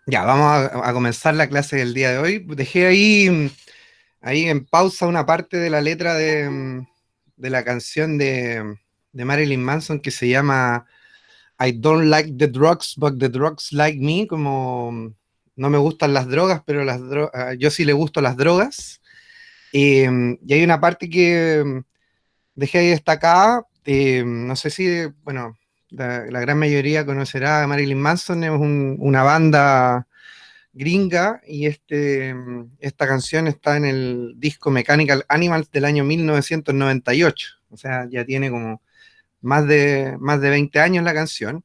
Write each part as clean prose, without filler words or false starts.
Ya, vamos a comenzar la clase del día de hoy. Dejé ahí en pausa una parte de la letra de la canción de Marilyn Manson que se llama I don't like the drugs, but the drugs like me, como no me gustan las drogas, pero yo sí le gusto las drogas. Y hay una parte que dejé ahí destacada. No sé si, bueno, la gran mayoría conocerá a Marilyn Manson, es una banda gringa y esta canción está en el disco Mechanical Animals del año 1998. O sea, ya tiene como más de 20 años la canción.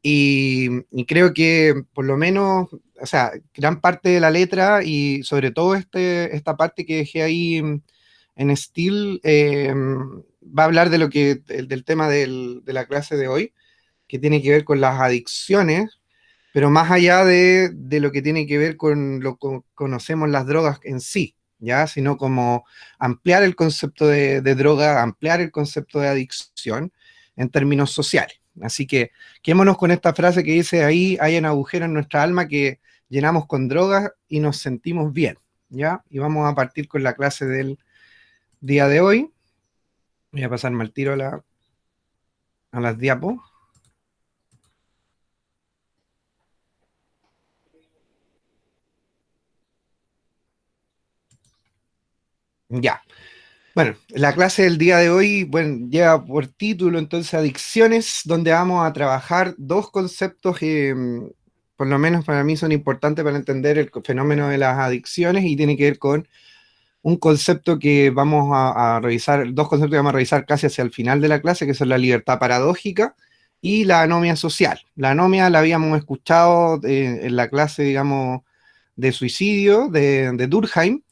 Y creo que por lo menos, o sea, gran parte de la letra y sobre todo esta parte que dejé ahí en Steel, va a hablar de del tema de la clase de hoy, que tiene que ver con las adicciones, pero más allá de lo que tiene que ver con lo que conocemos las drogas en sí, ¿ya? Sino como ampliar el concepto de droga, ampliar el concepto de adicción en términos sociales. Así que quedémonos con esta frase que dice ahí, hay un agujero en nuestra alma que llenamos con drogas y nos sentimos bien, ¿ya? Y vamos a partir con la clase del día de hoy. Voy a pasarme al tiro a las diapos. Ya. Bueno, la clase del día de hoy, bueno, lleva por título entonces Adicciones, donde vamos a trabajar dos conceptos que, por lo menos para mí, son importantes para entender el fenómeno de las adicciones y tiene que ver con un concepto que vamos a revisar, dos conceptos que vamos a revisar casi hacia el final de la clase, que son la libertad paradójica y la anomia social. La anomia la habíamos escuchado en la clase, digamos, de suicidio de Durkheim,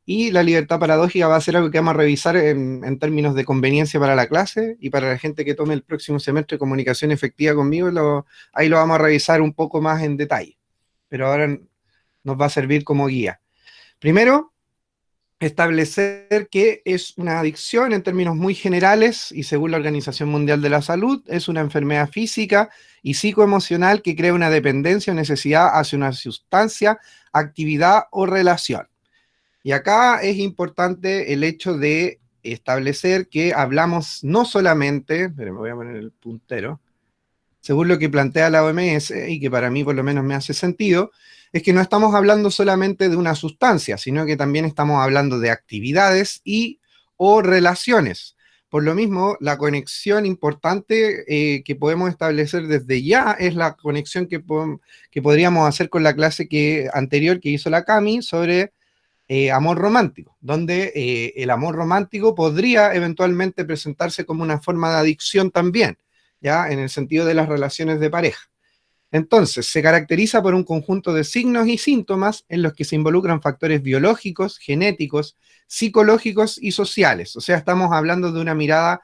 y la libertad paradójica va a ser algo que vamos a revisar en términos de conveniencia para la clase y para la gente que tome el próximo semestre de comunicación efectiva conmigo, ahí lo vamos a revisar un poco más en detalle, pero ahora nos va a servir como guía. Primero, establecer qué es una adicción en términos muy generales y según la Organización Mundial de la Salud, es una enfermedad física y psicoemocional que crea una dependencia o necesidad hacia una sustancia, actividad o relación. Y acá es importante el hecho de establecer que hablamos no solamente, pero me voy a poner el puntero, según lo que plantea la OMS, y que para mí por lo menos me hace sentido, es que no estamos hablando solamente de una sustancia, sino que también estamos hablando de actividades y o relaciones. Por lo mismo, la conexión importante que podemos establecer desde ya es la conexión que podríamos hacer con la clase anterior que hizo la Cami sobre amor romántico, donde el amor romántico podría eventualmente presentarse como una forma de adicción también, ya en el sentido de las relaciones de pareja. Entonces, se caracteriza por un conjunto de signos y síntomas en los que se involucran factores biológicos, genéticos, psicológicos y sociales. O sea, estamos hablando de una mirada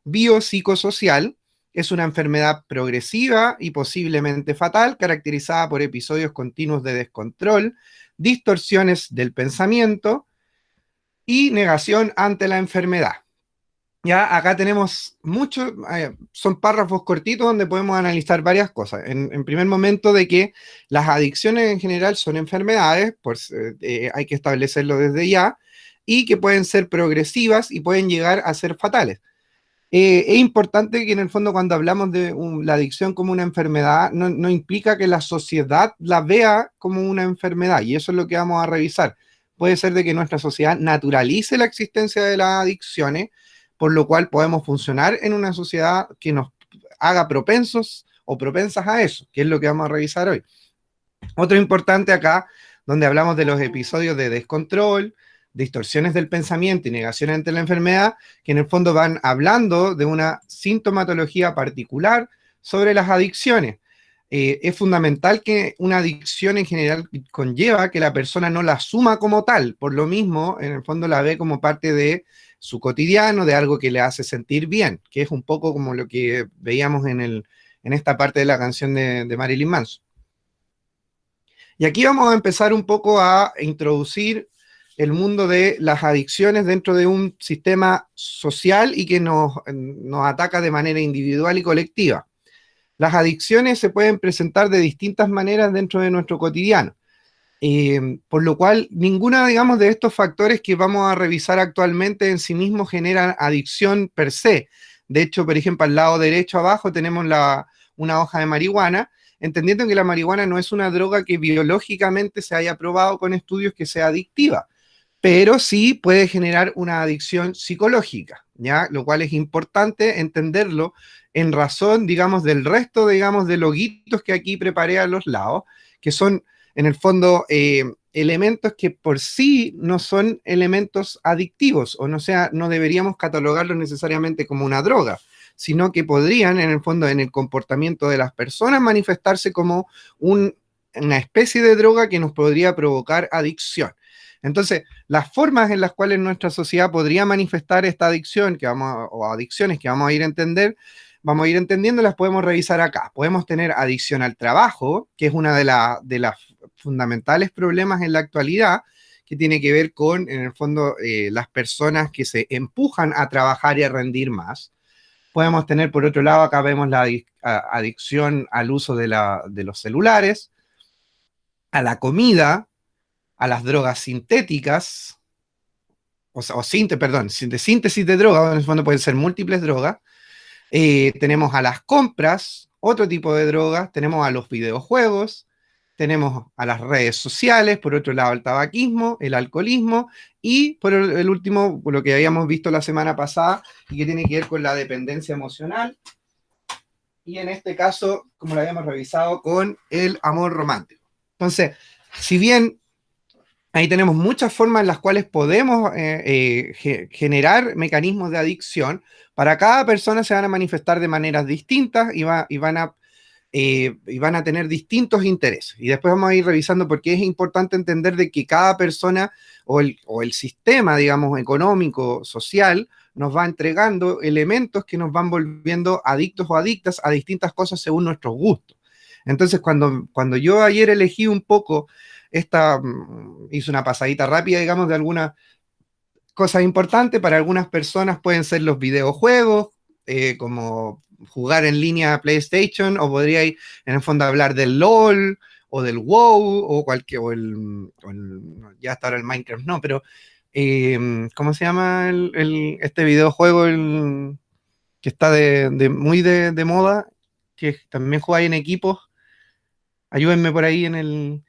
biopsicosocial. Es una enfermedad progresiva y posiblemente fatal, caracterizada por episodios continuos de descontrol, distorsiones del pensamiento y negación ante la enfermedad. Ya acá tenemos muchos, son párrafos cortitos donde podemos analizar varias cosas. En primer momento de que las adicciones en general son enfermedades, pues hay que establecerlo desde ya, y que pueden ser progresivas y pueden llegar a ser fatales. Es importante que en el fondo cuando hablamos de la adicción como una enfermedad, no implica que la sociedad la vea como una enfermedad, y eso es lo que vamos a revisar. Puede ser de que nuestra sociedad naturalice la existencia de las adicciones, por lo cual podemos funcionar en una sociedad que nos haga propensos o propensas a eso, que es lo que vamos a revisar hoy. Otro importante acá, donde hablamos de los episodios de descontrol, distorsiones del pensamiento y negación ante la enfermedad, que en el fondo van hablando de una sintomatología particular sobre las adicciones. Es fundamental que una adicción en general conlleva que la persona no la asuma como tal, por lo mismo, en el fondo la ve como parte de su cotidiano, de algo que le hace sentir bien, que es un poco como lo que veíamos en esta parte de la canción de Marilyn Manson. Y aquí vamos a empezar un poco a introducir el mundo de las adicciones dentro de un sistema social y que nos ataca de manera individual y colectiva. las adicciones se pueden presentar de distintas maneras dentro de nuestro cotidiano. Por lo cual, ninguna, digamos, de estos factores que vamos a revisar actualmente en sí mismos genera adicción per se. De hecho, por ejemplo, al lado derecho abajo tenemos una hoja de marihuana, entendiendo que la marihuana no es una droga que biológicamente se haya probado con estudios que sea adictiva, pero sí puede generar una adicción psicológica, ¿ya? Lo cual es importante entenderlo en razón, digamos, del resto, digamos, de loguitos que aquí preparé a los lados, que son, en el fondo, elementos que por sí no son elementos adictivos, o no sea, no deberíamos catalogarlos necesariamente como una droga, sino que podrían, en el fondo, en el comportamiento de las personas, manifestarse como una especie de droga que nos podría provocar adicción. Entonces, las formas en las cuales nuestra sociedad podría manifestar esta adicción o adicciones que vamos a ir entendiendo, las podemos revisar acá. Podemos tener adicción al trabajo, que es una de las fundamentales problemas en la actualidad, que tiene que ver con, en el fondo, las personas que se empujan a trabajar y a rendir más. Podemos tener, por otro lado, acá vemos la adicción al uso de los celulares, a la comida, a las drogas sintéticas, perdón, de síntesis de drogas, en el fondo pueden ser múltiples drogas. Tenemos a las compras, otro tipo de drogas, tenemos a los videojuegos, tenemos a las redes sociales, por otro lado el tabaquismo, el alcoholismo y por el último, lo que habíamos visto la semana pasada y que tiene que ver con la dependencia emocional y en este caso, como lo habíamos revisado, con el amor romántico. Entonces, si bien ahí tenemos muchas formas en las cuales podemos generar mecanismos de adicción. Para cada persona se van a manifestar de maneras distintas y van a tener distintos intereses. Y después vamos a ir revisando por qué es importante entender de que cada persona o el sistema, digamos, económico, social, nos va entregando elementos que nos van volviendo adictos o adictas a distintas cosas según nuestros gustos. Entonces, cuando yo ayer elegí un poco hice una pasadita rápida, digamos, de algunas cosas importantes. Para algunas personas pueden ser los videojuegos, como jugar en línea PlayStation, o podría ir en el fondo hablar del LOL, o del WoW, ya hasta ahora el Minecraft, no, pero ¿cómo se llama este videojuego que está muy de moda, que también juega en equipos? Ayúdenme por ahí en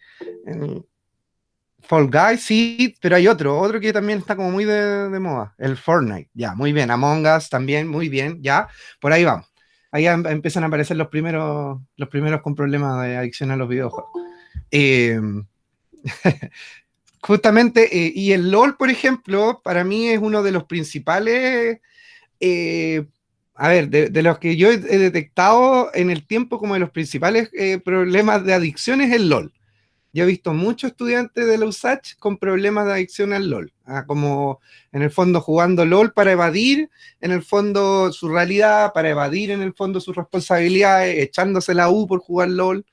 Fall Guys, sí, pero hay otro que también está como muy de moda, el Fortnite, ya, muy bien, Among Us también, muy bien, ya, por ahí vamos. Ahí empiezan a aparecer los primeros con problemas de adicción a los videojuegos. Eh, Justamente, y el LOL, por ejemplo, para mí es uno de los principales, eh, a ver, de los que yo he detectado en el tiempo como de los principales problemas de adicción es el LOL. Yo he visto muchos estudiantes de la USACH con problemas de adicción al LOL, como en el fondo jugando LOL para evadir en el fondo su realidad, para evadir en el fondo sus responsabilidades, echándose la U por jugar LOL,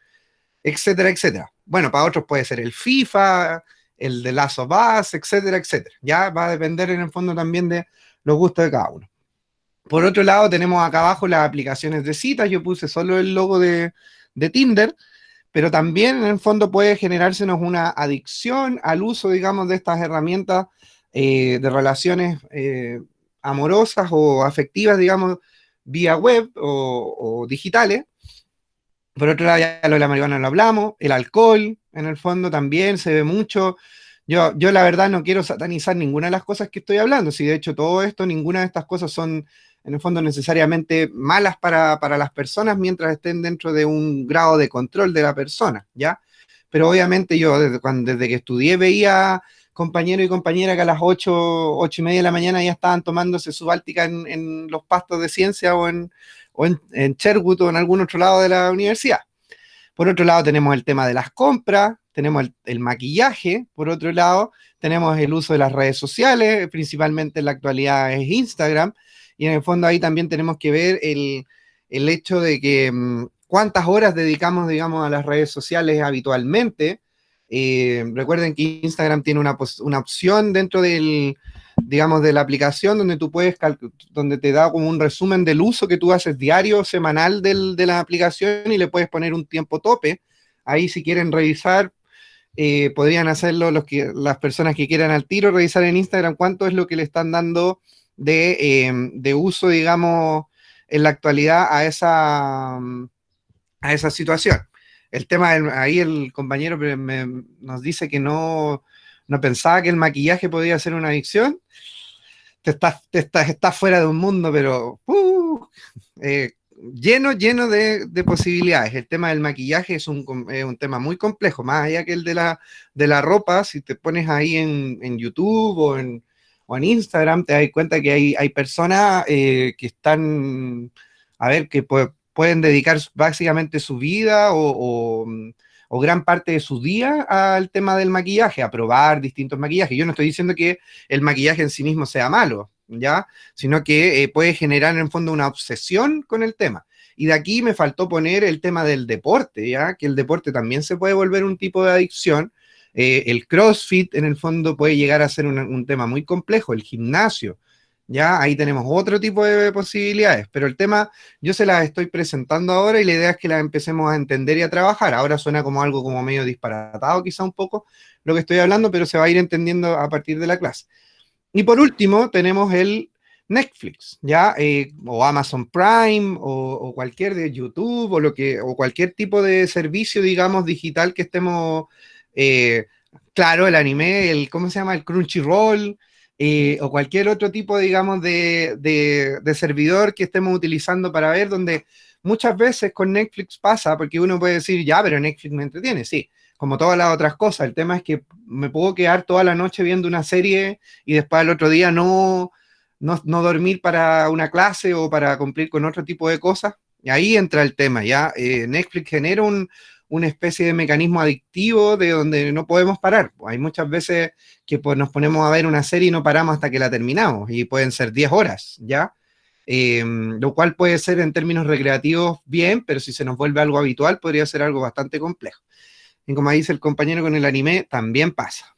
etcétera, etcétera. Bueno, para otros puede ser el FIFA, el de Last of Us, etcétera, etcétera. Ya va a depender en el fondo también de los gustos de cada uno. Por otro lado, tenemos acá abajo las aplicaciones de citas. Yo puse solo el logo de Tinder, pero también en el fondo puede generársenos una adicción al uso, digamos, de estas herramientas de relaciones amorosas o afectivas, digamos, vía web o digitales. Por otro lado, ya lo de la marihuana lo hablamos, el alcohol, en el fondo también se ve mucho. Yo la verdad no quiero satanizar ninguna de las cosas que estoy hablando, si de hecho todo esto, ninguna de estas cosas son en el fondo necesariamente malas para las personas mientras estén dentro de un grado de control de la persona, ¿ya? Pero obviamente yo desde que estudié veía compañeros y compañeras que a las 8:30 de la mañana ya estaban tomándose su báltica en los pastos de ciencia en Sherwood o en algún otro lado de la universidad. Por otro lado, tenemos el tema de las compras, tenemos el maquillaje, por otro lado, tenemos el uso de las redes sociales, principalmente en la actualidad es Instagram, y en el fondo ahí también tenemos que ver el hecho de que cuántas horas dedicamos, digamos, a las redes sociales habitualmente, Recuerden que Instagram tiene una opción dentro del, digamos, de la aplicación donde tú puedes, donde te da como un resumen del uso que tú haces diario, semanal de la aplicación y le puedes poner un tiempo tope. Ahí si quieren revisar, podrían hacerlo las personas que quieran al tiro, revisar en Instagram cuánto es lo que le están dando de uso, digamos, en la actualidad a esa situación. El tema, ahí el compañero nos dice que no pensaba que el maquillaje podía ser una adicción. Estás fuera de un mundo, pero lleno de posibilidades. El tema del maquillaje es un tema muy complejo, más allá que el de la ropa. Si te pones ahí en YouTube o en Instagram, te das cuenta que hay personas que están, a ver, que pueden dedicar básicamente su vida o gran parte de su día al tema del maquillaje, a probar distintos maquillajes. Yo no estoy diciendo que el maquillaje en sí mismo sea malo, ¿ya? Sino que puede generar en el fondo una obsesión con el tema. Y de aquí me faltó poner el tema del deporte, ¿ya? Que el deporte también se puede volver un tipo de adicción. El CrossFit en el fondo puede llegar a ser un tema muy complejo, el gimnasio, ¿ya? Ahí tenemos otro tipo de posibilidades, pero el tema yo se las estoy presentando ahora y la idea es que las empecemos a entender y a trabajar. Ahora suena como algo como medio disparatado quizá un poco lo que estoy hablando, pero se va a ir entendiendo a partir de la clase. Y por último, tenemos el Netflix, ¿ya? O Amazon Prime, o cualquier de YouTube, o cualquier tipo de servicio, digamos, digital que estemos, eh, claro, el anime, ¿cómo se llama? El Crunchyroll, o cualquier otro tipo, digamos, de servidor que estemos utilizando para ver, donde muchas veces con Netflix pasa, porque uno puede decir, ya, pero Netflix me entretiene, sí, como todas las otras cosas. El tema es que me puedo quedar toda la noche viendo una serie y después al otro día no dormir para una clase o para cumplir con otro tipo de cosas. Y ahí entra el tema, ¿ya? Netflix genera una especie de mecanismo adictivo de donde no podemos parar. Hay muchas veces que pues, nos ponemos a ver una serie y no paramos hasta que la terminamos, y pueden ser 10 horas, ¿ya? Lo cual puede ser en términos recreativos bien, pero si se nos vuelve algo habitual podría ser algo bastante complejo. Y como dice el compañero con el anime, también pasa.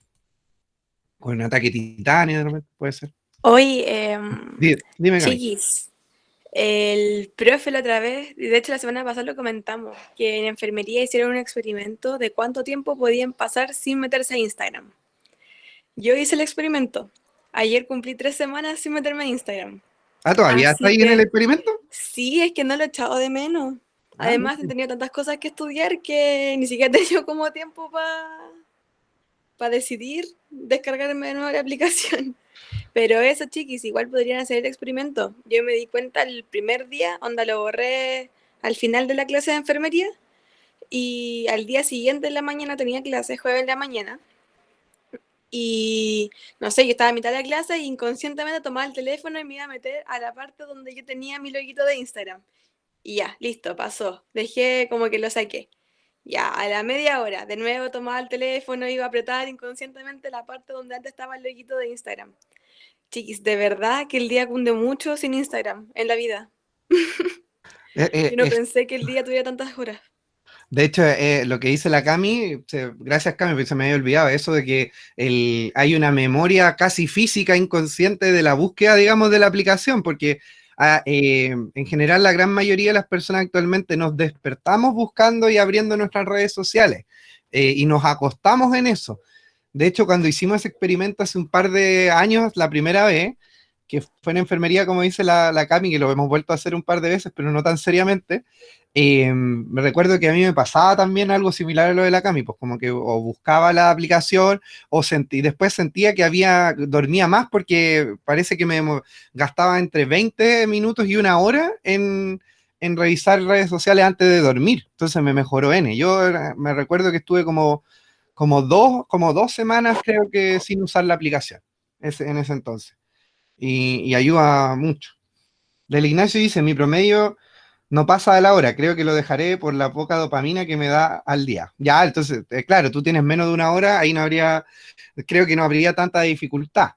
Con Ataque Titania, de repente, puede ser. Hoy, Dime, Cami. chiquis, el profe la otra vez, y de hecho la semana pasada lo comentamos, que en enfermería hicieron un experimento de cuánto tiempo podían pasar sin meterse a Instagram. Yo hice el experimento. Ayer cumplí 3 semanas sin meterme a Instagram. Ah, ¿todavía está Así ahí en el que experimento? sí, es que no lo he echado de menos. Ah, Además, he mira. tenido tantas cosas que estudiar que ni siquiera he tenido como tiempo para decidir descargarme de nuevo la aplicación. Pero eso, chiquis, igual podrían hacer el experimento. Yo me di cuenta el primer día, onda lo borré al final de la clase de enfermería, y al día siguiente en la mañana tenía clase, jueves en la mañana, y no sé, yo estaba a mitad de la clase e inconscientemente tomaba el teléfono y me iba a meter a la parte donde yo tenía mi loguito de Instagram. Y ya, listo, pasó. Dejé como que lo saqué. Ya, a la media hora, de nuevo tomaba el teléfono, iba a apretar inconscientemente la parte donde antes estaba el loguito de Instagram. Chiquis, de verdad que el día cunde mucho sin Instagram en la vida. Eh, eh, Yo no es- pensé que el día tuviera tantas horas. de hecho, lo que dice la Cami, gracias Cami, porque se me había olvidado eso de que hay una memoria casi física inconsciente de la búsqueda, digamos, de la aplicación, porque en general la gran mayoría de las personas actualmente nos despertamos buscando y abriendo nuestras redes sociales, y nos acostamos en eso. De hecho, cuando hicimos ese experimento hace un par de años, la primera vez, que fue en enfermería, como dice la Cami, que lo hemos vuelto a hacer un par de veces, pero no tan seriamente, me recuerdo que a mí me pasaba también algo similar a lo de la Cami, pues como que o buscaba la aplicación después sentía que dormía más porque parece que gastaba entre 20 minutos y una hora en revisar redes sociales antes de dormir. Entonces me mejoró N. Yo me recuerdo que estuve como dos semanas, creo que, sin usar la aplicación en ese entonces. Y ayuda mucho. Del Ignacio dice, mi promedio no pasa de la hora, creo que lo dejaré por la poca dopamina que me da al día. Ya, entonces, claro, tú tienes menos de una hora, ahí no habría, creo que no habría tanta dificultad,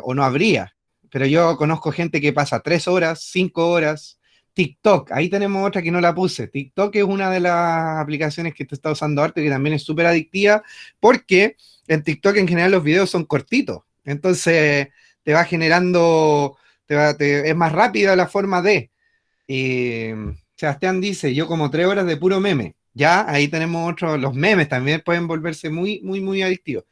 o no habría. Pero yo conozco gente que pasa 3 horas, 5 horas, TikTok, ahí tenemos otra que no la puse. TikTok es una de las aplicaciones que te está usando harto y que también es súper adictiva porque en TikTok en general los videos son cortitos. Entonces te va generando, es más rápida la forma de. Eh, Sebastián dice, yo como 3 horas de puro meme. Ya, ahí tenemos otros, los memes también pueden volverse muy, muy, muy adictivos.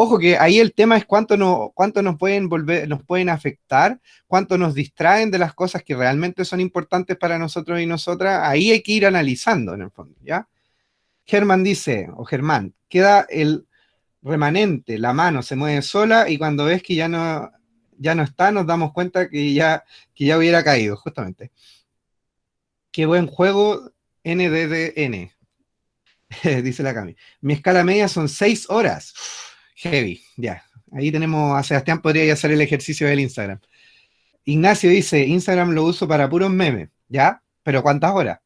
Ojo que ahí el tema es cuánto nos pueden volver, nos pueden afectar, cuánto nos distraen de las cosas que realmente son importantes para nosotros y nosotras. Ahí hay que ir analizando en el fondo, ¿ya? Germán dice, o Germán, queda el remanente, la mano se mueve sola y cuando ves que ya no está, nos damos cuenta que ya hubiera caído, justamente. Qué buen juego, NDDN, dice la Cami. Mi escala media son 6 horas. Heavy, ya. Ahí tenemos a Sebastián, podría hacer el ejercicio del Instagram. Ignacio dice, Instagram lo uso para puros memes, ¿ya? Pero ¿cuántas horas?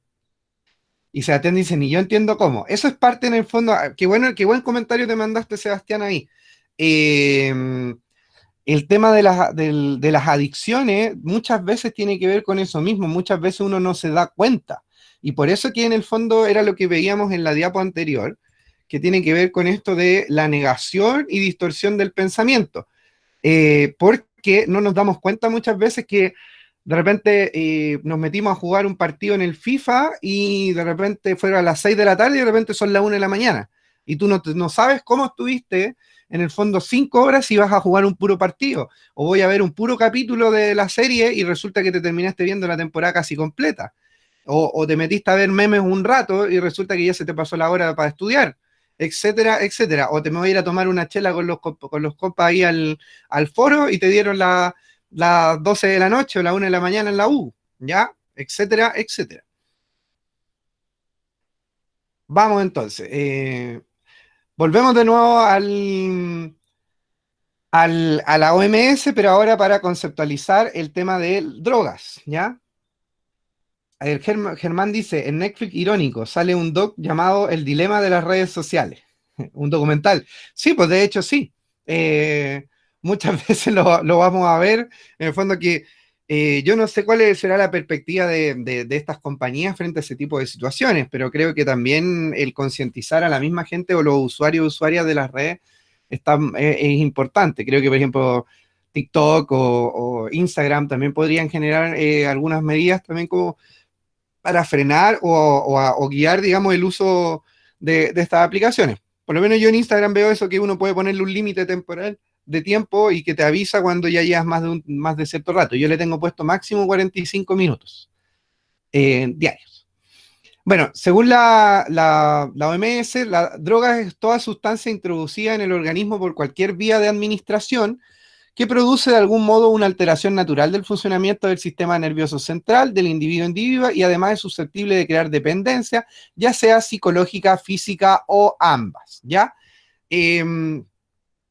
Y Sebastián dice, ni yo entiendo cómo. Eso es parte en el fondo, qué bueno, qué buen comentario te mandaste, Sebastián, ahí. Eh, el tema de las adicciones muchas veces tiene que ver con eso mismo, muchas veces uno no se da cuenta. Y por eso que en el fondo era lo que veíamos en la diapo anterior, que tiene que ver con esto de la negación y distorsión del pensamiento. Porque no nos damos cuenta muchas veces que de repente nos metimos a jugar un partido en el FIFA y de repente fueron a las 6 de la tarde y de repente son las 1 de la mañana. Y tú no sabes cómo estuviste en el fondo 5 horas y vas a jugar un puro partido. O voy a ver un puro capítulo de la serie y resulta que te terminaste viendo la temporada casi completa. O te metiste a ver memes un rato y resulta que ya se te pasó la hora para estudiar, etcétera, etcétera. O te me voy a ir a tomar una chela con los compas ahí al foro y te dieron las 12 de la noche o la 1 de la mañana en la U, ¿ya? Etcétera, etcétera. Vamos entonces. Volvemos de nuevo a la OMS, pero ahora para conceptualizar el tema de drogas, ¿ya? El Germán dice, en Netflix irónico, sale un doc llamado El dilema de las redes sociales, un documental. Sí, pues de hecho sí. Eh, Muchas veces lo vamos a ver, en el fondo que yo no sé cuál será la perspectiva de estas compañías frente a ese tipo de situaciones, pero creo que también el concientizar a la misma gente o los usuarios y usuarias de las redes es importante. Creo que, por ejemplo, TikTok o Instagram también podrían generar algunas medidas también como para frenar o guiar, digamos, el uso de estas aplicaciones. Por lo menos yo en Instagram veo eso, que uno puede ponerle un límite temporal de tiempo y que te avisa cuando ya llevas más de cierto rato. Yo le tengo puesto máximo 45 minutos diarios. Bueno, según la OMS, la droga es toda sustancia introducida en el organismo por cualquier vía de administración que produce de algún modo una alteración natural del funcionamiento del sistema nervioso central del individuo individuo y además es susceptible de crear dependencia, ya sea psicológica, física o ambas, ¿ya? Eh,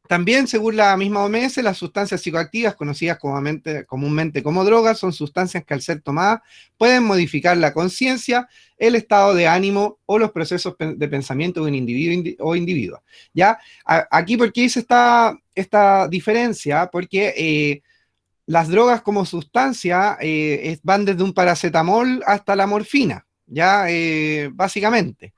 También, según la misma OMS, las sustancias psicoactivas, conocidas comúnmente como drogas, son sustancias que al ser tomadas pueden modificar la conciencia, el estado de ánimo o los procesos de pensamiento de un individuo o individua. ¿Ya? Aquí, ¿por qué hice esta diferencia? Porque las drogas como sustancia van desde un paracetamol hasta la morfina, ¿ya? Básicamente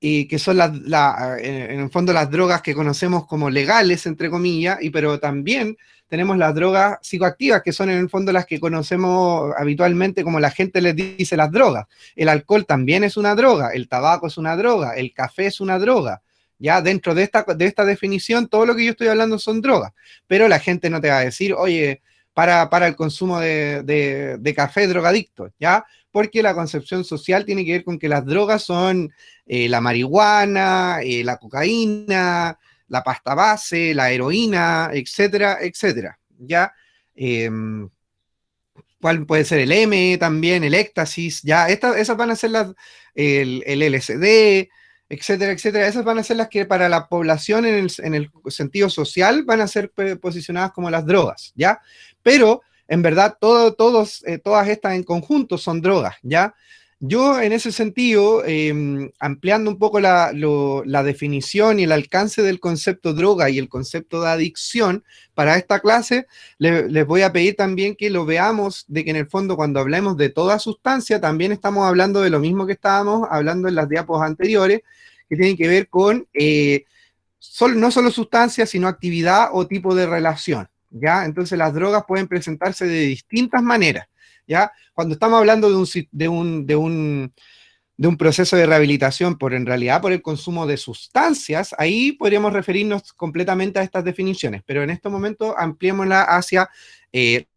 y que son en el fondo las drogas que conocemos como legales, entre comillas, pero también tenemos las drogas psicoactivas, que son en el fondo las que conocemos habitualmente como la gente les dice las drogas. El alcohol también es una droga, el tabaco es una droga, el café es una droga. Ya dentro de esta definición, todo lo que yo estoy hablando son drogas, pero la gente no te va a decir, oye, para el consumo de café drogadicto, ¿ya? Porque la concepción social tiene que ver con que las drogas son la marihuana, la cocaína, la pasta base, la heroína, etcétera, etcétera. ¿Ya? Eh, ¿Cuál puede ser el M también, el éxtasis? ¿Ya? Esas van a ser el LSD, etcétera, etcétera. Esas van a ser las que para la población en el sentido social van a ser posicionadas como las drogas, ¿ya? Pero en verdad todas estas en conjunto son drogas, ¿ya? Yo, en ese sentido, ampliando un poco la definición y el alcance del concepto droga y el concepto de adicción para esta clase, les voy a pedir también que lo veamos de que en el fondo cuando hablemos de toda sustancia, también estamos hablando de lo mismo que estábamos hablando en las diapos anteriores, que tienen que ver con no solo sustancias, sino actividad o tipo de relación, ¿ya? Entonces las drogas pueden presentarse de distintas maneras, ¿ya? Cuando estamos hablando de un proceso de rehabilitación en realidad por el consumo de sustancias, ahí podríamos referirnos completamente a estas definiciones, pero en este momento ampliémosla hacia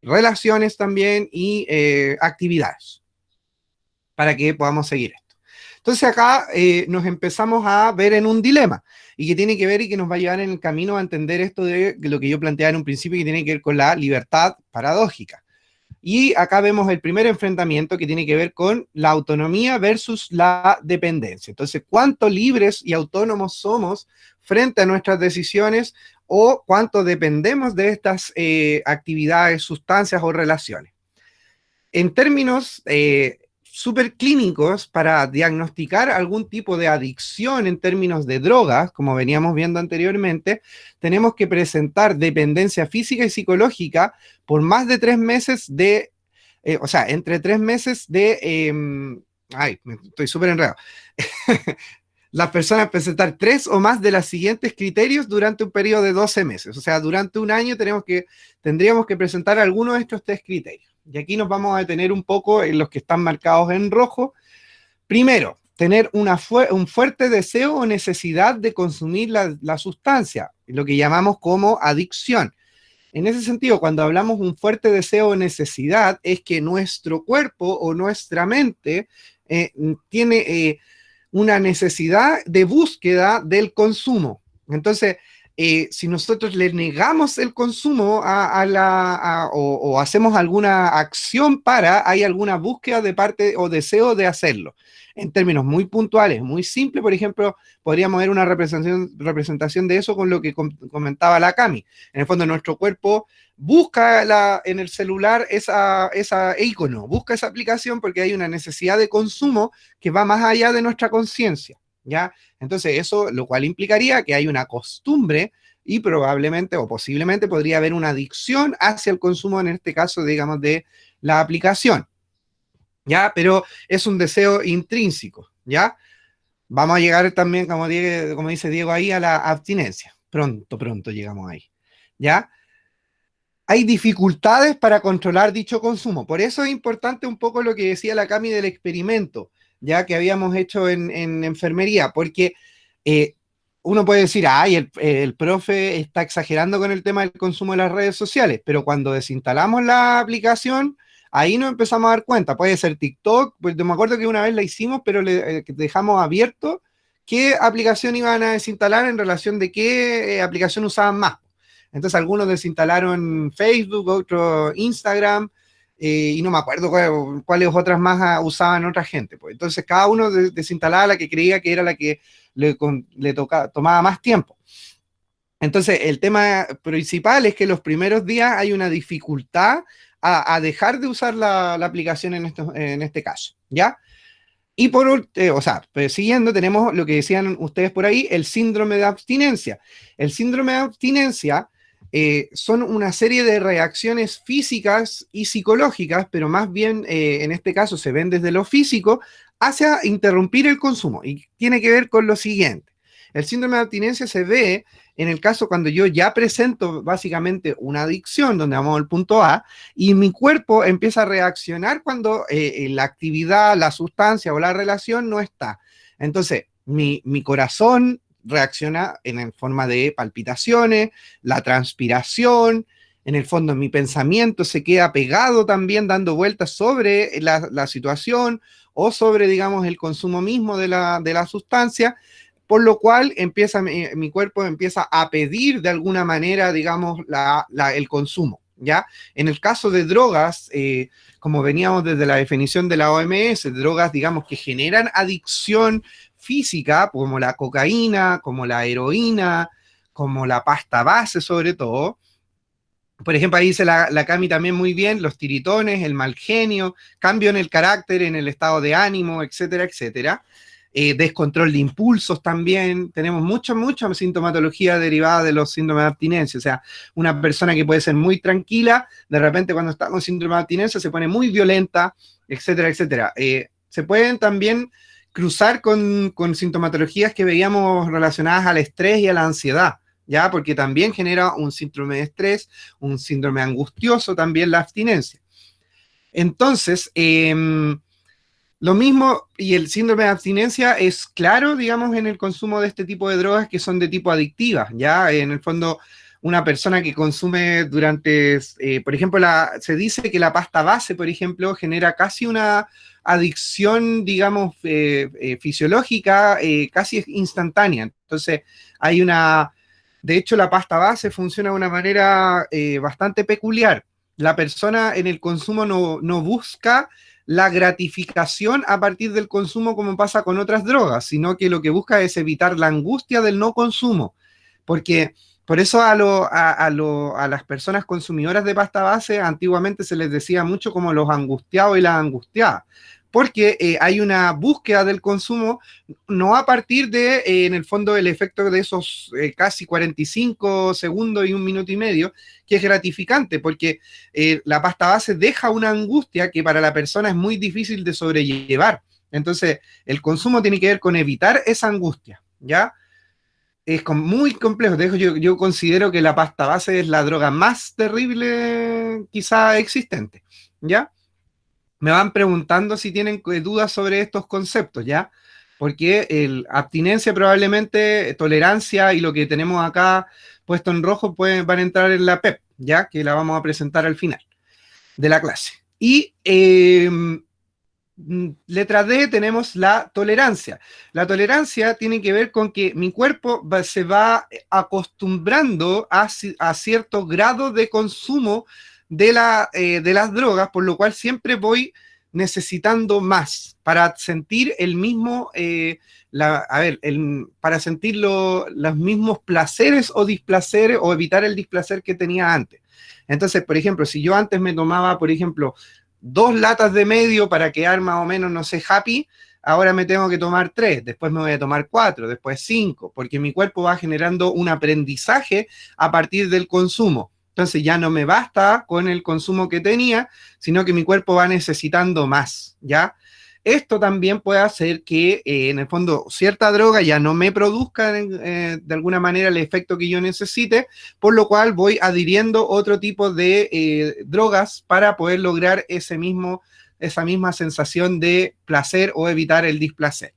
relaciones también y actividades para que podamos seguir esto. Entonces acá nos empezamos a ver en un dilema y que tiene que ver y que nos va a llevar en el camino a entender esto de lo que yo planteaba en un principio, que tiene que ver con la libertad paradójica. Y acá vemos el primer enfrentamiento que tiene que ver con la autonomía versus la dependencia. Entonces, ¿cuánto libres y autónomos somos frente a nuestras decisiones o cuánto dependemos de estas actividades, sustancias o relaciones? En términos súper clínicos, para diagnosticar algún tipo de adicción en términos de drogas, como veníamos viendo anteriormente, tenemos que presentar dependencia física y psicológica por más de 3 meses o sea, entre 3 meses ay, estoy súper enredado. Las personas presentar 3 o más de los siguientes criterios durante un periodo de 12 meses. O sea, durante un año tendríamos que presentar algunos de estos 3 criterios. Y aquí nos vamos a detener un poco en los que están marcados en rojo. Primero, tener un fuerte deseo o necesidad de consumir la sustancia, lo que llamamos como adicción. En ese sentido, cuando hablamos de un fuerte deseo o necesidad, es que nuestro cuerpo o nuestra mente tiene una necesidad de búsqueda del consumo. Entonces, si nosotros le negamos el consumo o hacemos alguna acción hay alguna búsqueda de parte o deseo de hacerlo. En términos muy puntuales, muy simples, por ejemplo, podríamos ver una representación de eso con lo que comentaba la Cami. En el fondo, nuestro cuerpo busca en el celular esa icono, busca esa aplicación porque hay una necesidad de consumo que va más allá de nuestra conciencia, ¿ya? Entonces, eso lo cual implicaría que hay una costumbre y probablemente o posiblemente podría haber una adicción hacia el consumo, en este caso, digamos, de la aplicación, ¿ya? Pero es un deseo intrínseco, ¿ya? Vamos a llegar también, como dice Diego ahí, a la abstinencia. Pronto, pronto llegamos ahí, ¿ya? Hay dificultades para controlar dicho consumo. Por eso es importante un poco lo que decía la Cami del experimento, ya que habíamos hecho en enfermería, porque eh, uno puede decir, ay, el profe está exagerando con el tema del consumo de las redes sociales, pero cuando desinstalamos la aplicación, ahí nos empezamos a dar cuenta. Puede ser TikTok, pues me acuerdo que una vez la hicimos, pero le dejamos abierto qué aplicación iban a desinstalar en relación de qué aplicación usaban más. Entonces algunos desinstalaron Facebook, otros Instagram, y no me acuerdo cuáles otras más usaban otra gente. Pues. Entonces cada uno desinstalaba la que creía que era la que tomaba más tiempo. Entonces el tema principal es que los primeros días hay una dificultad a dejar de usar la aplicación en este caso, ¿ya? Y o sea, pues siguiendo, tenemos lo que decían ustedes por ahí, el síndrome de abstinencia. El síndrome de abstinencia son una serie de reacciones físicas y psicológicas, pero más bien en este caso se ven desde lo físico, hacia interrumpir el consumo. Y tiene que ver con lo siguiente. El síndrome de abstinencia se ve en el caso cuando yo ya presento básicamente una adicción, donde vamos al punto A, y mi cuerpo empieza a reaccionar cuando la actividad, la sustancia o la relación no está. Entonces, mi corazón reacciona en forma de palpitaciones, la transpiración, en el fondo mi pensamiento se queda pegado también dando vueltas sobre la situación o sobre, digamos, el consumo mismo de la sustancia, por lo cual mi cuerpo empieza a pedir de alguna manera, digamos, el consumo, ¿ya? En el caso de drogas, como veníamos desde la definición de la OMS, drogas, digamos, que generan adicción física, como la cocaína, como la heroína, como la pasta base sobre todo, Por ejemplo, ahí dice la Cami también muy bien, los tiritones, el mal genio, cambio en el carácter, en el estado de ánimo, etcétera, etcétera. Descontrol de impulsos también. Tenemos mucha sintomatología derivada de los síndromes de abstinencia. O sea, una persona que puede ser muy tranquila, de repente cuando está con síndrome de abstinencia se pone muy violenta, etcétera, etcétera. Se pueden también cruzar con sintomatologías que veíamos relacionadas al estrés y a la ansiedad. ¿Ya? Porque también genera un síndrome de estrés, un síndrome angustioso también la abstinencia. Entonces, lo mismo, y el síndrome de abstinencia es claro, digamos, en el consumo de este tipo de drogas que son de tipo adictivas, ¿ya? En el fondo, una persona que consume durante, por ejemplo, se dice que la pasta base, por ejemplo, genera casi una adicción, digamos, fisiológica, casi instantánea. Entonces, hay una, de hecho, la pasta base funciona de una manera bastante peculiar. La persona en el consumo no busca la gratificación a partir del consumo como pasa con otras drogas, sino que lo que busca es evitar la angustia del no consumo. Porque por eso a las personas consumidoras de pasta base antiguamente se les decía mucho como los angustiados y las angustiadas. Porque hay una búsqueda del consumo, no a partir de, en el fondo, el efecto de esos casi 45 segundos y un minuto y medio, que es gratificante, porque la pasta base deja una angustia que para la persona es muy difícil de sobrellevar. Entonces, el consumo tiene que ver con evitar esa angustia, ¿ya? Es muy complejo. De hecho, yo considero que la pasta base es la droga más terrible quizá existente, ¿ya? Me van preguntando si tienen dudas sobre estos conceptos, ¿ya? Porque abstinencia probablemente, tolerancia y lo que tenemos acá puesto en rojo van a entrar en la PEP, ¿ya? Que la vamos a presentar al final de la clase. Y letra D tenemos la tolerancia. La tolerancia tiene que ver con que mi cuerpo se va acostumbrando a cierto grado de consumo de las drogas, por lo cual siempre voy necesitando más para sentir el mismo, para sentir los mismos placeres o displaceres o evitar el displacer que tenía antes. Entonces, por ejemplo, si yo antes me tomaba, por ejemplo, 2 latas de medio para quedar más o menos, no sé, happy, ahora me tengo que tomar 3, después me voy a tomar 4, después 5, porque mi cuerpo va generando un aprendizaje a partir del consumo. Entonces ya no me basta con el consumo que tenía, sino que mi cuerpo va necesitando más, ¿ya? Esto también puede hacer que, en el fondo, cierta droga ya no me produzca de alguna manera el efecto que yo necesite, por lo cual voy adhiriendo otro tipo de drogas para poder lograr esa misma sensación de placer o evitar el displacer.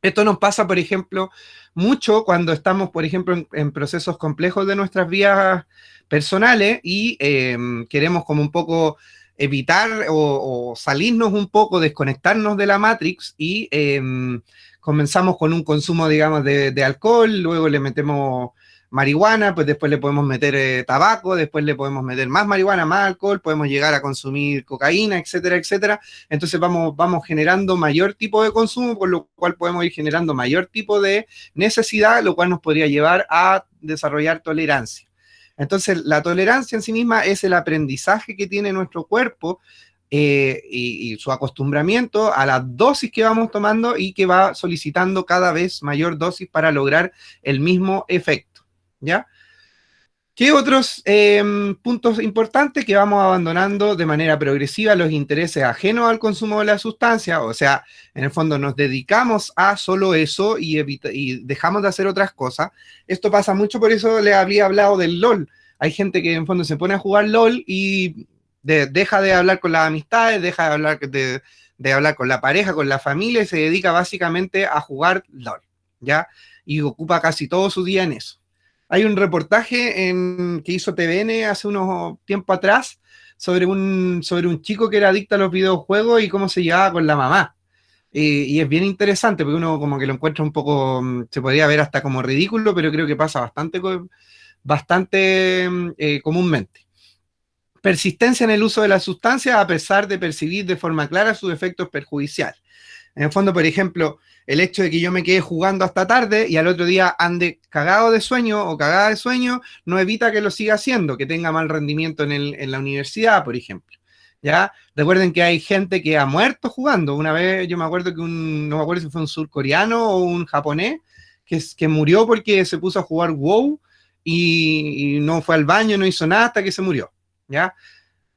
Esto nos pasa, por ejemplo, mucho cuando estamos, por ejemplo, en procesos complejos de nuestras vidas personales y queremos como un poco evitar o salirnos un poco, desconectarnos de la Matrix y comenzamos con un consumo, digamos, de alcohol, luego le metemos marihuana, pues después le podemos meter tabaco, después le podemos meter más marihuana, más alcohol, podemos llegar a consumir cocaína, etcétera, etcétera. Entonces vamos generando mayor tipo de consumo, por lo cual podemos ir generando mayor tipo de necesidad, lo cual nos podría llevar a desarrollar tolerancia. Entonces, la tolerancia en sí misma es el aprendizaje que tiene nuestro cuerpo y su acostumbramiento a la dosis que vamos tomando y que va solicitando cada vez mayor dosis para lograr el mismo efecto, ¿ya? ¿Qué otros puntos importantes? Que vamos abandonando de manera progresiva los intereses ajenos al consumo de la sustancia, o sea, en el fondo nos dedicamos a solo eso y dejamos de hacer otras cosas. Esto pasa mucho, por eso le había hablado del LOL. Hay gente que en el fondo se pone a jugar LOL y deja de hablar con las amistades, deja de hablar con la pareja, con la familia y se dedica básicamente a jugar LOL, ¿ya? Y ocupa casi todo su día en eso. Hay un reportaje que hizo TVN hace unos tiempo atrás sobre un chico que era adicto a los videojuegos y cómo se llevaba con la mamá. Y es bien interesante porque uno como que lo encuentra un poco, se podría ver hasta como ridículo, pero creo que pasa bastante comúnmente. Persistencia en el uso de la sustancia a pesar de percibir de forma clara sus efectos perjudiciales. En el fondo, por ejemplo, el hecho de que yo me quede jugando hasta tarde y al otro día ande cagado de sueño o cagada de sueño, no evita que lo siga haciendo, que tenga mal rendimiento en la universidad, por ejemplo. ¿Ya? Recuerden que hay gente que ha muerto jugando. Una vez yo me acuerdo que no me acuerdo si fue un surcoreano o un japonés, que murió porque se puso a jugar WoW y no fue al baño, no hizo nada hasta que se murió. ¿Ya?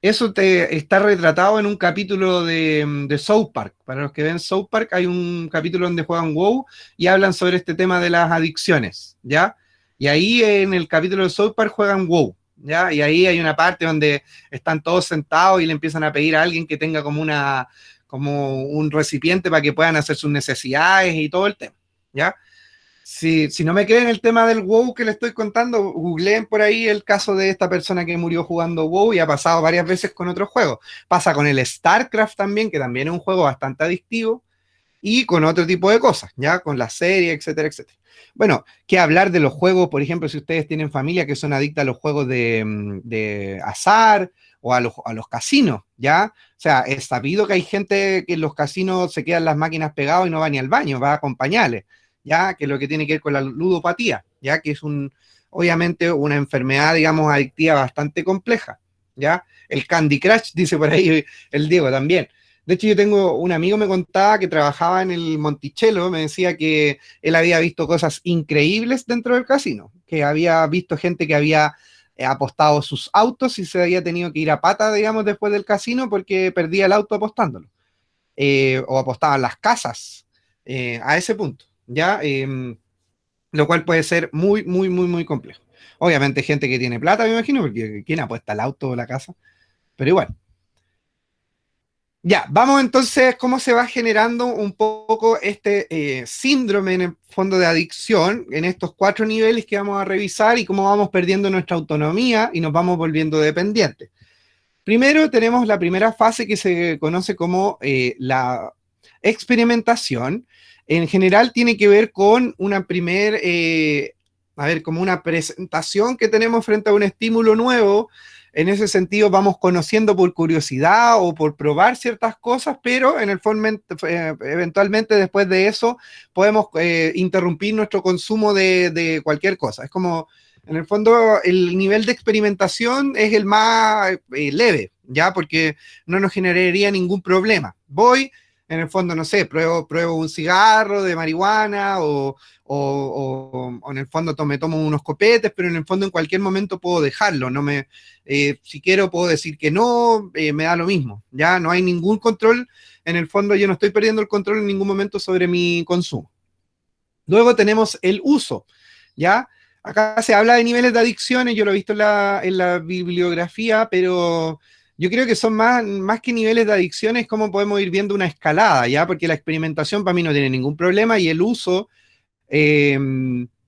Eso está retratado en un capítulo de South Park. Para los que ven South Park, hay un capítulo donde juegan WoW y hablan sobre este tema de las adicciones, ¿ya? Y ahí en el capítulo de South Park juegan WoW, ¿ya? Y ahí hay una parte donde están todos sentados y le empiezan a pedir a alguien que tenga como un recipiente para que puedan hacer sus necesidades y todo el tema, ¿ya? Si no me creen el tema del WoW que les estoy contando, googleen por ahí el caso de esta persona que murió jugando WoW y ha pasado varias veces con otros juegos. Pasa con el StarCraft también, que también es un juego bastante adictivo, y con otro tipo de cosas, ya con la serie, etcétera, etcétera. Bueno, que hablar de los juegos, por ejemplo, si ustedes tienen familia que son adictas a los juegos de azar o a los casinos, ¿ya? O sea, es sabido que hay gente que en los casinos se quedan las máquinas pegadas y no va ni al baño, va con pañales, ¿ya? Que es lo que tiene que ver con la ludopatía, ¿ya? Que es obviamente una enfermedad, digamos, adictiva bastante compleja, ¿ya? El Candy Crush, dice por ahí el Diego también. De hecho, yo tengo un amigo me contaba que trabajaba en el Monticello, me decía que él había visto cosas increíbles dentro del casino, que había visto gente que había apostado sus autos y se había tenido que ir a pata, digamos, después del casino porque perdía el auto apostándolo, o apostaban las casas a ese punto, ¿ya? Lo cual puede ser muy, muy, muy, muy complejo. Obviamente gente que tiene plata, me imagino, porque ¿quién apuesta el auto o la casa? Pero igual. Ya, vamos entonces, cómo se va generando un poco este síndrome en el fondo de adicción en estos 4 niveles que vamos a revisar y cómo vamos perdiendo nuestra autonomía y nos vamos volviendo dependientes. Primero tenemos la primera fase que se conoce como la experimentación. En general tiene que ver con como una presentación que tenemos frente a un estímulo nuevo. En ese sentido vamos conociendo por curiosidad o por probar ciertas cosas, pero en el fondo, eventualmente después de eso podemos interrumpir nuestro consumo de cualquier cosa. Es como en el fondo, el nivel de experimentación es el más leve, ¿ya? Porque no nos generaría ningún problema. Voy, en el fondo, no sé, pruebo un cigarro de marihuana o en el fondo me tomo unos copetes, pero en el fondo en cualquier momento puedo dejarlo. Si quiero puedo decir que no, me da lo mismo, ¿ya? No hay ningún control. En el fondo yo no estoy perdiendo el control en ningún momento sobre mi consumo. Luego tenemos el uso, ¿ya? Acá se habla de niveles de adicciones, yo lo he visto en la bibliografía, pero yo creo que son más que niveles de adicciones, como podemos ir viendo una escalada, ¿ya? Porque la experimentación para mí no tiene ningún problema y el uso eh,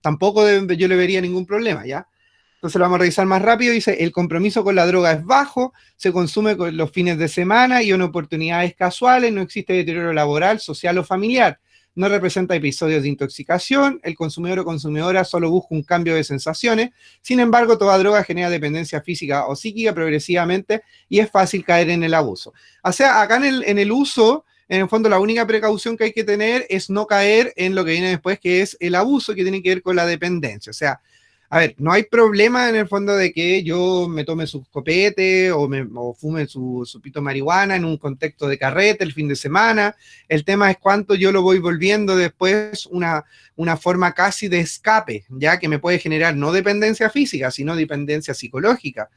tampoco yo le vería ningún problema, ¿ya? Entonces lo vamos a revisar más rápido. Dice, el compromiso con la droga es bajo, se consume con los fines de semana y en oportunidades casuales, no existe deterioro laboral, social o familiar. No representa episodios de intoxicación, el consumidor o consumidora solo busca un cambio de sensaciones, sin embargo, toda droga genera dependencia física o psíquica progresivamente y es fácil caer en el abuso. O sea, acá en el uso, en el fondo la única precaución que hay que tener es no caer en lo que viene después, que es el abuso, que tiene que ver con la dependencia. O sea, a ver, no hay problema en el fondo de que yo me tome su copete o fume su pito de marihuana en un contexto de carrete el fin de semana. El tema es cuánto yo lo voy volviendo después una forma casi de escape, ya que me puede generar no dependencia física, sino dependencia psicológica.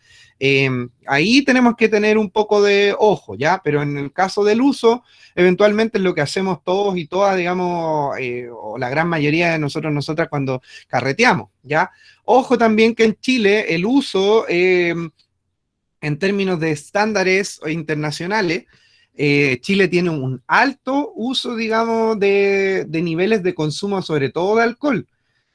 Ahí tenemos que tener un poco de ojo, ¿ya? Pero en el caso del uso, eventualmente es lo que hacemos todos y todas, digamos, o la gran mayoría de nosotras cuando carreteamos, ¿ya? Ojo también que en Chile el uso, en términos de estándares internacionales, Chile tiene un alto uso, digamos, de niveles de consumo, sobre todo de alcohol.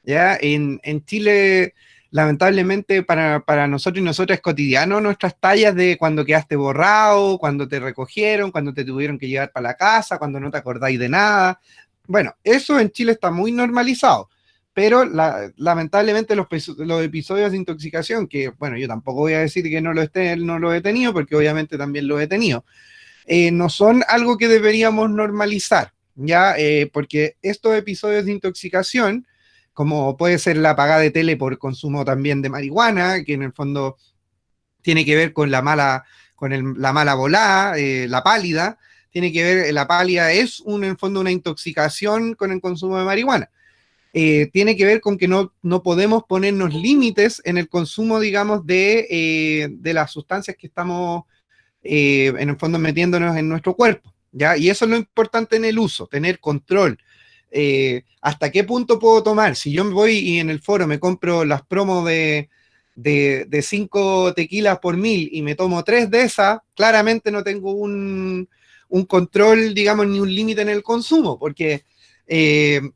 ¿Ya? En Chile, lamentablemente, para nosotros y nosotras es cotidiano nuestras tallas de cuando quedaste borrado, cuando te recogieron, cuando te tuvieron que llevar para la casa, cuando no te acordáis de nada. Bueno, eso en Chile está muy normalizado, pero lamentablemente los episodios de intoxicación, que bueno, yo tampoco voy a decir que no lo he tenido, porque obviamente también lo he tenido, no son algo que deberíamos normalizar, ¿ya? Porque estos episodios de intoxicación, como puede ser la apagada de tele por consumo también de marihuana, que en el fondo tiene que ver con la mala volada, la pálida, tiene que ver, la pálida es en el fondo una intoxicación con el consumo de marihuana. Tiene que ver con que no podemos ponernos límites en el consumo, digamos, de las sustancias que estamos, en el fondo, metiéndonos en nuestro cuerpo, ¿ya? Y eso es lo importante en el uso, tener control. ¿Hasta qué punto puedo tomar? Si yo me voy y en el foro me compro las promos de 5 tequilas por 1000 y me tomo 3 de esas, claramente no tengo un control, digamos, ni un límite en el consumo, porque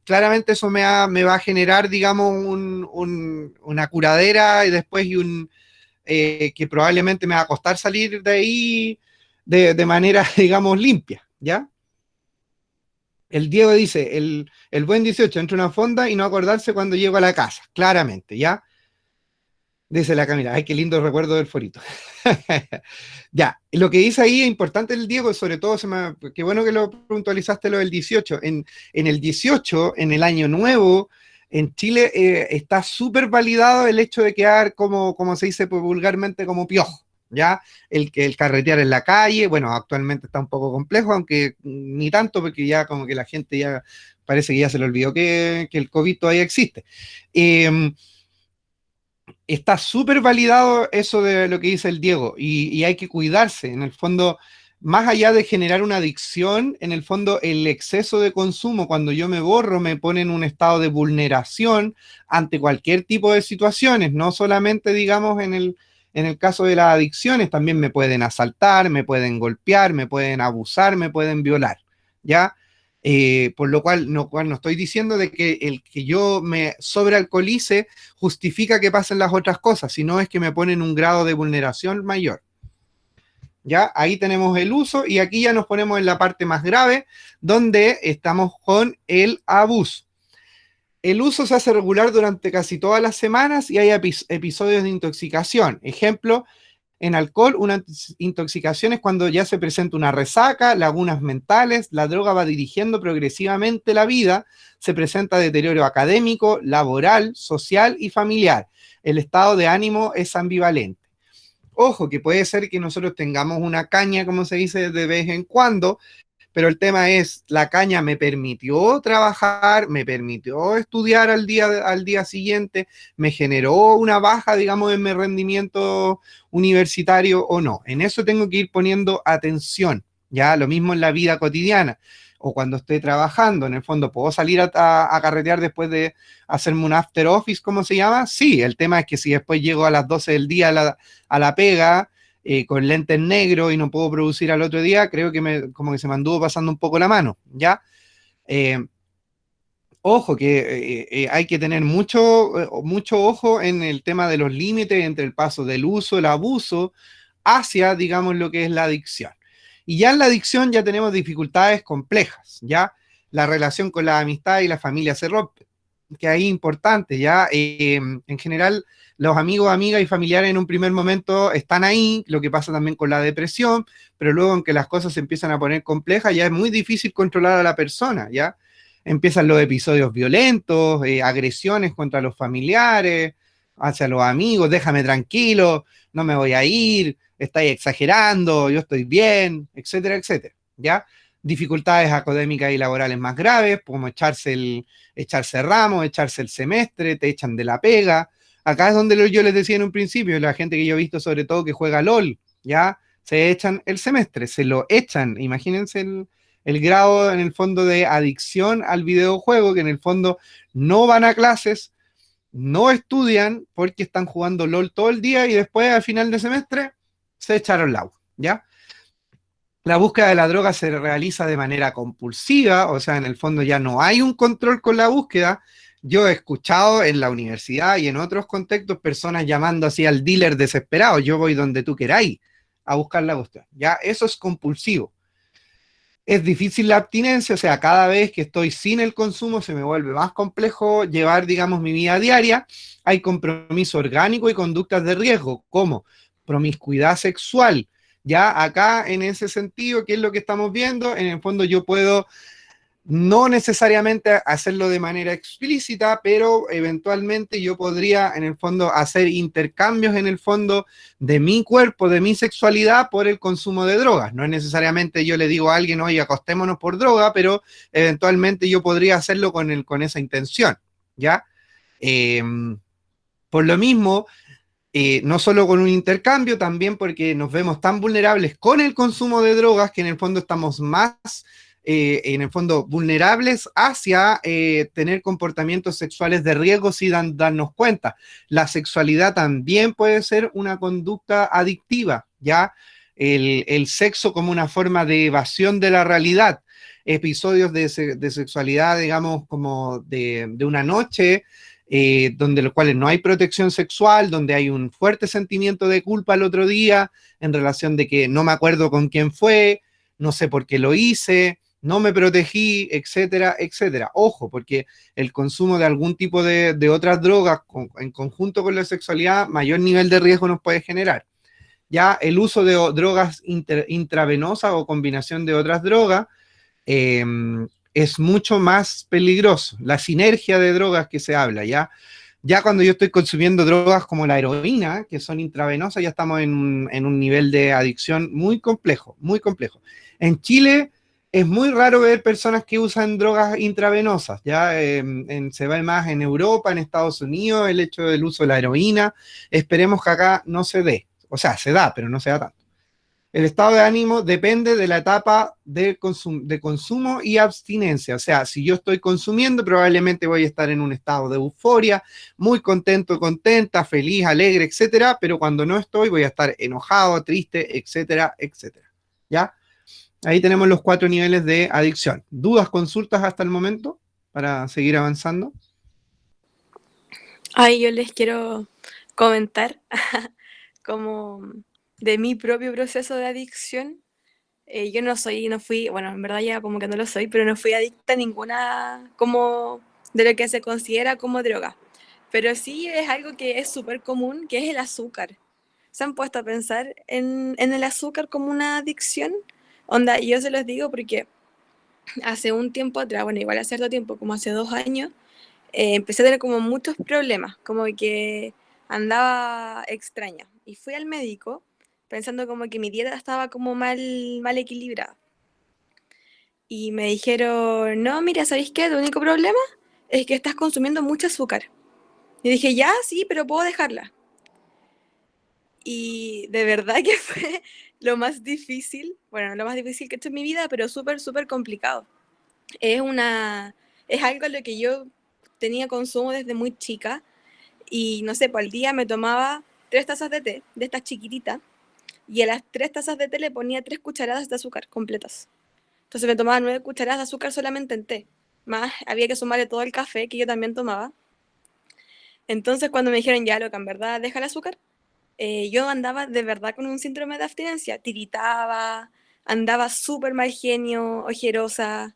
claramente eso me va a generar, digamos, una curadera y después que probablemente me va a costar salir de ahí de manera, digamos, limpia, ¿ya? El Diego dice, el buen 18 entra a una fonda y no acordarse cuando llego a la casa, claramente, ¿ya? Dice la Camila, ay, qué lindo recuerdo del forito. Ya, lo que dice ahí es importante el Diego, sobre todo, qué bueno que lo puntualizaste lo del 18. En el 18, en el año nuevo, en Chile está súper validado el hecho de quedar como se dice vulgarmente, como piojo, ¿ya? El carretear en la calle, bueno, actualmente está un poco complejo, aunque ni tanto, porque ya como que la gente ya parece que ya se le olvidó que el COVID todavía existe. Está súper validado eso de lo que dice el Diego y hay que cuidarse. En el fondo, más allá de generar una adicción, en el fondo el exceso de consumo, cuando yo me borro, me pone en un estado de vulneración ante cualquier tipo de situaciones, no solamente, digamos, en el caso de las adicciones, también me pueden asaltar, me pueden golpear, me pueden abusar, me pueden violar, ¿ya? Por lo cual no estoy diciendo de que el que yo me sobrealcoholice justifica que pasen las otras cosas, sino es que me ponen un grado de vulneración mayor. ¿Ya? Ahí tenemos el uso y aquí ya nos ponemos en la parte más grave, donde estamos con el abuso. El uso se hace regular durante casi todas las semanas y hay episodios de intoxicación. Ejemplo, en alcohol, una intoxicación es cuando ya se presenta una resaca, lagunas mentales, la droga va dirigiendo progresivamente la vida, se presenta deterioro académico, laboral, social y familiar. El estado de ánimo es ambivalente. Ojo, que puede ser que nosotros tengamos una caña, como se dice, de vez en cuando, pero el tema es, la caña me permitió trabajar, me permitió estudiar al día siguiente, me generó una baja, digamos, en mi rendimiento universitario o no. En eso tengo que ir poniendo atención, ya lo mismo en la vida cotidiana o cuando estoy trabajando, en el fondo, ¿puedo salir a carretear después de hacerme un after office, como se llama? Sí, el tema es que si después llego a las 12 del día a la pega, con lentes negros y no puedo producir al otro día, creo que como que se me anduvo pasando un poco la mano, ¿ya? Eh, Ojo, que hay que tener mucho ojo en el tema de los límites entre el paso del uso, el abuso, hacia, digamos, lo que es la adicción. Y ya en la adicción ya tenemos dificultades complejas, ¿ya? La relación con la amistad y la familia se rompe, que ahí es importante, ¿ya? En general, los amigos, amigas y familiares en un primer momento están ahí, lo que pasa también con la depresión, pero luego en que las cosas se empiezan a poner complejas, ya es muy difícil controlar a la persona, ¿ya? Empiezan los episodios violentos, agresiones contra los familiares, hacia los amigos, déjame tranquilo, no me voy a ir, estáis exagerando, yo estoy bien, etcétera, etcétera, ¿ya? Dificultades académicas y laborales más graves, como echarse ramos, echarse el semestre, te echan de la pega. Acá es donde yo les decía en un principio, la gente que yo he visto sobre todo que juega LOL, ¿ya? Se echan el semestre, se lo echan, imagínense el grado en el fondo de adicción al videojuego, que en el fondo no van a clases, no estudian porque están jugando LOL todo el día y después al final de semestre se echaron el agua, ¿ya? La búsqueda de la droga se realiza de manera compulsiva, o sea, en el fondo ya no hay un control con la búsqueda. Yo he escuchado en la universidad y en otros contextos personas llamando así al dealer desesperado, yo voy donde tú queráis a buscar la cuestión. Ya, eso es compulsivo. Es difícil la abstinencia, o sea, cada vez que estoy sin el consumo se me vuelve más complejo llevar, digamos, mi vida diaria. Hay compromiso orgánico y conductas de riesgo, como promiscuidad sexual. Ya acá, en ese sentido, ¿qué es lo que estamos viendo? En el fondo yo puedo No necesariamente hacerlo de manera explícita, pero eventualmente yo podría en el fondo hacer intercambios en el fondo de mi cuerpo, de mi sexualidad por el consumo de drogas. No es necesariamente yo le digo a alguien, oye, acostémonos por droga, pero eventualmente yo podría hacerlo con esa intención, ¿ya? Eh, por lo mismo, no solo con un intercambio, también porque nos vemos tan vulnerables con el consumo de drogas que en el fondo estamos más, en el fondo, vulnerables hacia tener comportamientos sexuales de riesgo sin darnos cuenta. La sexualidad también puede ser una conducta adictiva, ¿ya? El sexo como una forma de evasión de la realidad. Episodios de sexualidad, digamos, como de una noche, donde los cuales no hay protección sexual, donde hay un fuerte sentimiento de culpa el otro día en relación de que no me acuerdo con quién fue, no sé por qué lo hice, no me protegí, etcétera, etcétera. Ojo, porque el consumo de algún tipo de otras drogas en conjunto con la sexualidad, mayor nivel de riesgo nos puede generar. Ya el uso de drogas intravenosas o combinación de otras drogas eh, es mucho más peligroso. La sinergia de drogas que se habla, ¿ya? Ya cuando yo estoy consumiendo drogas como la heroína, que son intravenosas, ya estamos en un nivel de adicción muy complejo, muy complejo. En Chile es muy raro ver personas que usan drogas intravenosas, ya se ve más en Europa, en Estados Unidos, el hecho del uso de la heroína. Esperemos que acá no se dé, o sea, se da, pero no se da tanto. El estado de ánimo depende de la etapa de consumo y abstinencia. O sea, si yo estoy consumiendo, probablemente voy a estar en un estado de euforia, muy contento, contenta, feliz, alegre, etcétera. Pero cuando no estoy, voy a estar enojado, triste, etcétera, etcétera. ¿Ya? Ahí tenemos los 4 niveles de adicción. ¿Dudas, consultas hasta el momento para seguir avanzando? Ay, yo les quiero comentar como de mi propio proceso de adicción. Yo no soy, no fui, bueno, en verdad ya como que no lo soy, pero no fui adicta a ninguna como de lo que se considera como droga. Pero sí es algo que es súper común, que es el azúcar. ¿Se han puesto a pensar en el azúcar como una adicción? Onda, yo se los digo porque hace un tiempo atrás, bueno, igual hace cierto tiempo, como hace 2 años, empecé a tener como muchos problemas, como que andaba extraña. Y fui al médico pensando como que mi dieta estaba como mal equilibrada. Y me dijeron, no, mira, ¿sabéis qué? El único problema es que estás consumiendo mucho azúcar. Y dije, ya, sí, pero puedo dejarla. Y de verdad que fue lo más difícil, bueno, no lo más difícil que he hecho en mi vida, pero súper, súper complicado. Es una, es algo en lo que yo tenía consumo desde muy chica y no sé, por el día me tomaba 3 tazas de té, de estas chiquititas, y a las 3 tazas de té le ponía 3 cucharadas de azúcar completas. Entonces me tomaba 9 cucharadas de azúcar solamente en té. Más había que sumarle todo el café que yo también tomaba. Entonces cuando me dijeron, ya, loca, en verdad, deja el azúcar, yo andaba de verdad con un síndrome de abstinencia. Tiritaba, andaba súper mal genio, ojerosa,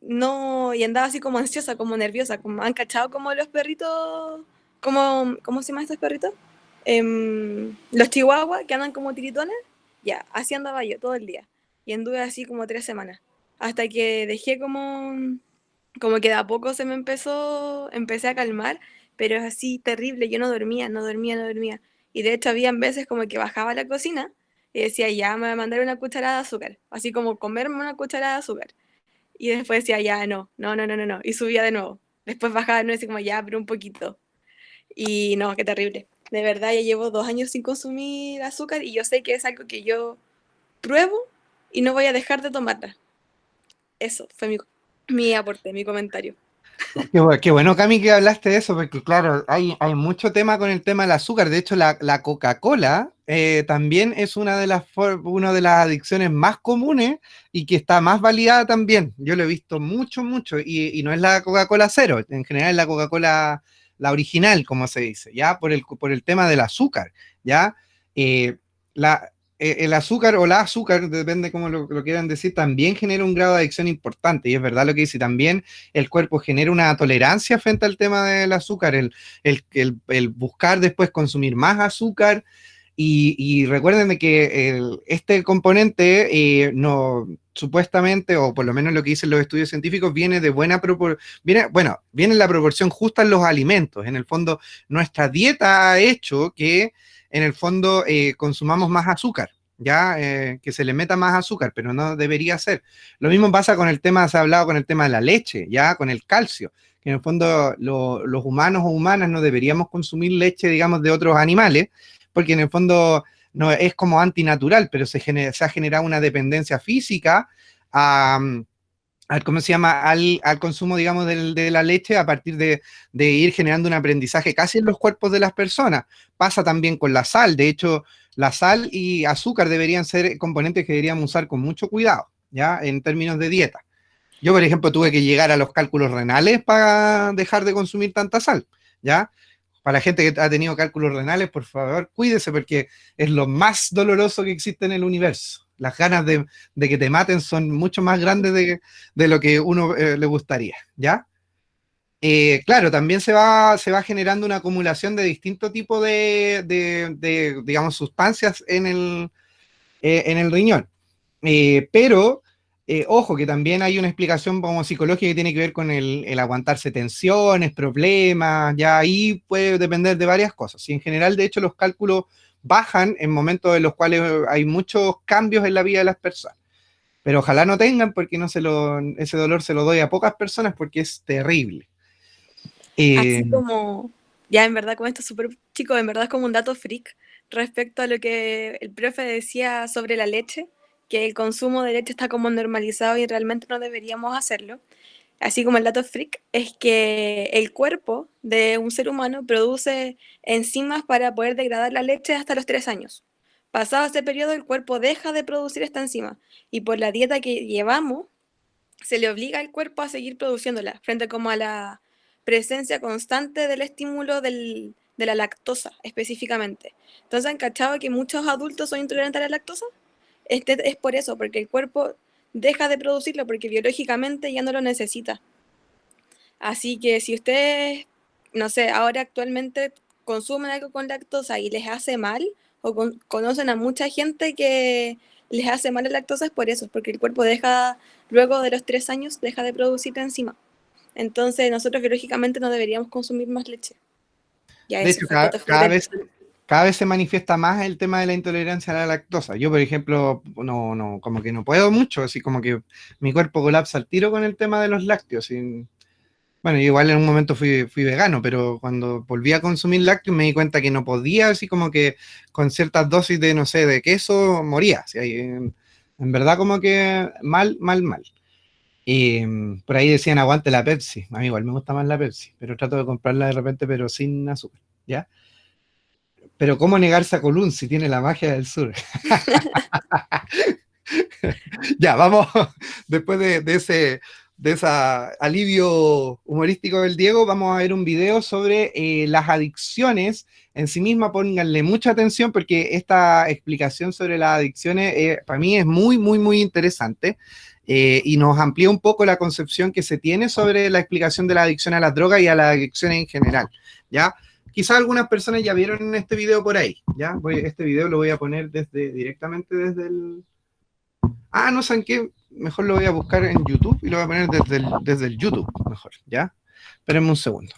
no, y andaba así como ansiosa, como nerviosa, como han cachado como los perritos, como, ¿cómo se llaman estos perritos? Los chihuahuas que andan como tiritones, ya, así andaba yo todo el día. Y anduve así como 3 semanas. Hasta que dejé como que de a poco se me empecé a calmar, pero es así terrible, yo no dormía, no dormía, no dormía. Y de hecho habían veces como que bajaba a la cocina y decía, ya me voy a mandar una cucharada de azúcar, así como comerme una cucharada de azúcar. Y después decía, ya no, no, no, no, no, no, y subía de nuevo. Después bajaba de nuevo y decía como, ya, pero un poquito. Y no, qué terrible. De verdad, ya llevo 2 años sin consumir azúcar y yo sé que es algo que yo pruebo y no voy a dejar de tomarla. Eso fue mi aporte, mi comentario. Qué bueno, Cami, que hablaste de eso, porque claro, hay mucho tema con el tema del azúcar. De hecho, la Coca-Cola también es una de las adicciones más comunes y que está más validada también. Yo lo he visto mucho, mucho, y no es la Coca-Cola cero, en general es la Coca-Cola, la original, como se dice, ¿ya? Por el tema del azúcar, ¿ya? Eh, la, el azúcar o la azúcar, depende cómo lo quieran decir, también genera un grado de adicción importante, y es verdad lo que dice también el cuerpo genera una tolerancia frente al tema del azúcar, el buscar después consumir más azúcar, Y recuerden de que este componente no supuestamente, o por lo menos lo que dicen los estudios científicos, viene de buena proporción, viene en la proporción justa en los alimentos. En el fondo, nuestra dieta ha hecho que en el fondo consumamos más azúcar, ya que se le meta más azúcar, pero no debería ser. Lo mismo pasa con el tema, se ha hablado con el tema de la leche, ya con el calcio, que en el fondo los humanos o humanas no deberíamos consumir leche, digamos, de otros animales, porque en el fondo no, es como antinatural, pero se ha generado una dependencia física a, ¿cómo se llama? Al consumo, digamos, de la leche a partir de ir generando un aprendizaje casi en los cuerpos de las personas. Pasa también con la sal. De hecho, la sal y azúcar deberían ser componentes que deberíamos usar con mucho cuidado, ¿ya? En términos de dieta. Yo, por ejemplo, tuve que llegar a los cálculos renales para dejar de consumir tanta sal, ¿ya? Para la gente que ha tenido cálculos renales, por favor, cuídese porque es lo más doloroso que existe en el universo. Las ganas de que te maten son mucho más grandes de lo que uno le gustaría, ¿ya? Claro, también se va generando una acumulación de distintos tipos digamos, sustancias en el riñón. Pero, ojo, que también hay una explicación como psicológica que tiene que ver con el aguantarse tensiones, problemas, ya ahí puede depender de varias cosas. Y en general, de hecho, los cálculos bajan en momentos en los cuales hay muchos cambios en la vida de las personas. Pero ojalá no tengan, porque ese dolor se lo doy a pocas personas porque es terrible. Así como, ya en verdad con esto súper chico, en verdad es como un dato freak respecto a lo que el profe decía sobre la leche, que el consumo de leche está como normalizado y realmente no deberíamos hacerlo. Así como el dato freak es que el cuerpo de un ser humano produce enzimas para poder degradar la leche hasta los 3 años. Pasado ese periodo, el cuerpo deja de producir esta enzima y por la dieta que llevamos, se le obliga al cuerpo a seguir produciéndola, frente como a la presencia constante del estímulo de la lactosa específicamente. Entonces, ¿han cachado que muchos adultos son intolerantes a la lactosa? Este es por eso, porque el cuerpo deja de producirlo, porque biológicamente ya no lo necesita. Así que si ustedes, no sé, ahora actualmente consumen algo con lactosa y les hace mal, o conocen a mucha gente que les hace mal la lactosa, es por eso, porque el cuerpo deja, luego de los 3 años, deja de producir la enzima. Entonces nosotros biológicamente no deberíamos consumir más leche. Ya De eso hecho, fue el dato del día. cada vez se manifiesta más el tema de la intolerancia a la lactosa. Yo, por ejemplo, como que no puedo mucho, así como que mi cuerpo colapsa al tiro con el tema de los lácteos. Bueno, igual en un momento fui vegano, pero cuando volví a consumir lácteos me di cuenta que no podía, así como que con ciertas dosis de, no sé, de queso moría. Así, en verdad como que mal, mal, mal. Y por ahí decían aguante la Pepsi. A mí igual me gusta más la Pepsi, pero trato de comprarla de repente, pero sin azúcar, ¿ya? Pero ¿cómo negarse a Colún si tiene la magia del sur? Ya, vamos, después de ese alivio humorístico del Diego, vamos a ver un video sobre las adicciones en sí misma. Pónganle mucha atención porque esta explicación sobre las adicciones para mí es muy, muy, muy interesante y nos amplía un poco la concepción que se tiene sobre la explicación de la adicción a las drogas y a las adicciones en general, ¿ya? Quizás algunas personas ya vieron este video por ahí, ¿ya? Este video lo voy a poner directamente desde el... Ah, no, ¿saben qué? Mejor lo voy a buscar en YouTube y lo voy a poner desde el YouTube, mejor, ¿ya? Espérenme un segundo.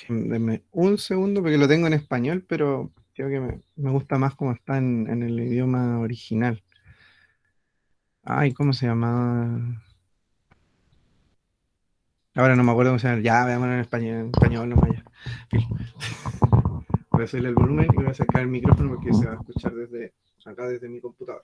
Denme un segundo porque lo tengo en español, pero creo que me gusta más como está en el idioma original. Ay, ¿cómo se llama? Ahora no me acuerdo cómo se llama. Ya, veámoslo en español nomás ya. Voy a subirle el volumen y voy a acercar el micrófono porque se va a escuchar desde acá, desde mi computador.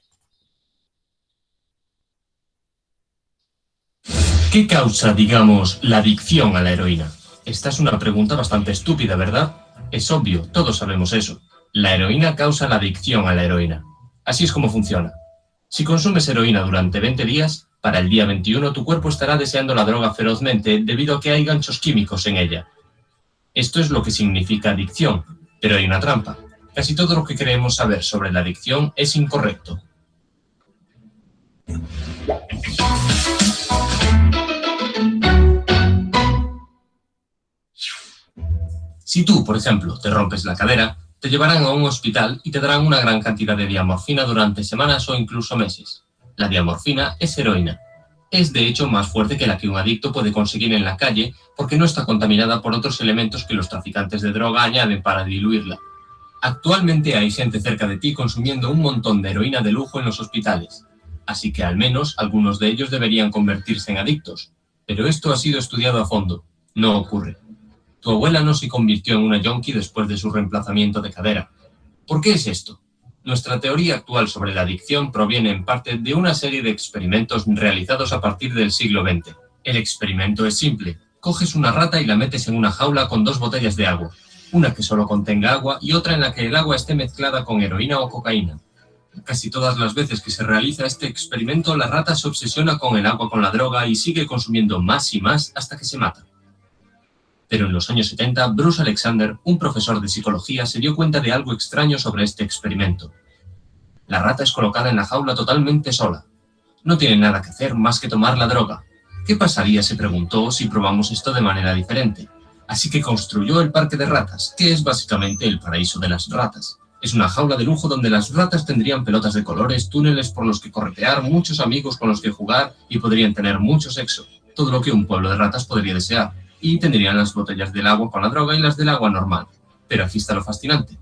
¿Qué causa, digamos, la adicción a la heroína? Esta es una pregunta bastante estúpida, ¿verdad? Es obvio, todos sabemos eso. La heroína causa la adicción a la heroína. Así es como funciona. Si consumes heroína durante 20 días, para el día 21 tu cuerpo estará deseando la droga ferozmente debido a que hay ganchos químicos en ella. Esto es lo que significa adicción, pero hay una trampa. Casi todo lo que queremos saber sobre la adicción es incorrecto. Si tú, por ejemplo, te rompes la cadera, te llevarán a un hospital y te darán una gran cantidad de diamorfina durante semanas o incluso meses. La diamorfina es heroína. Es de hecho más fuerte que la que un adicto puede conseguir en la calle porque no está contaminada por otros elementos que los traficantes de droga añaden para diluirla. Actualmente hay gente cerca de ti consumiendo un montón de heroína de lujo en los hospitales, así que al menos algunos de ellos deberían convertirse en adictos. Pero esto ha sido estudiado a fondo. No ocurre. Tu abuela no se convirtió en una yonki después de su reemplazamiento de cadera. ¿Por qué es esto? Nuestra teoría actual sobre la adicción proviene en parte de una serie de experimentos realizados a partir del siglo XX. El experimento es simple. Coges una rata y la metes en una jaula con 2 botellas de agua, una que solo contenga agua y otra en la que el agua esté mezclada con heroína o cocaína. Casi todas las veces que se realiza este experimento, la rata se obsesiona con el agua con la droga y sigue consumiendo más y más hasta que se mata. Pero en los años 70, Bruce Alexander, un profesor de psicología, se dio cuenta de algo extraño sobre este experimento. La rata es colocada en la jaula totalmente sola. No tiene nada que hacer más que tomar la droga. ¿Qué pasaría, se preguntó, si probamos esto de manera diferente? Así que construyó el parque de ratas, que es básicamente el paraíso de las ratas. Es una jaula de lujo donde las ratas tendrían pelotas de colores, túneles por los que corretear, muchos amigos con los que jugar y podrían tener mucho sexo. Todo lo que un pueblo de ratas podría desear. Y tendrían las botellas del agua con la droga y las del agua normal. Pero aquí está lo fascinante.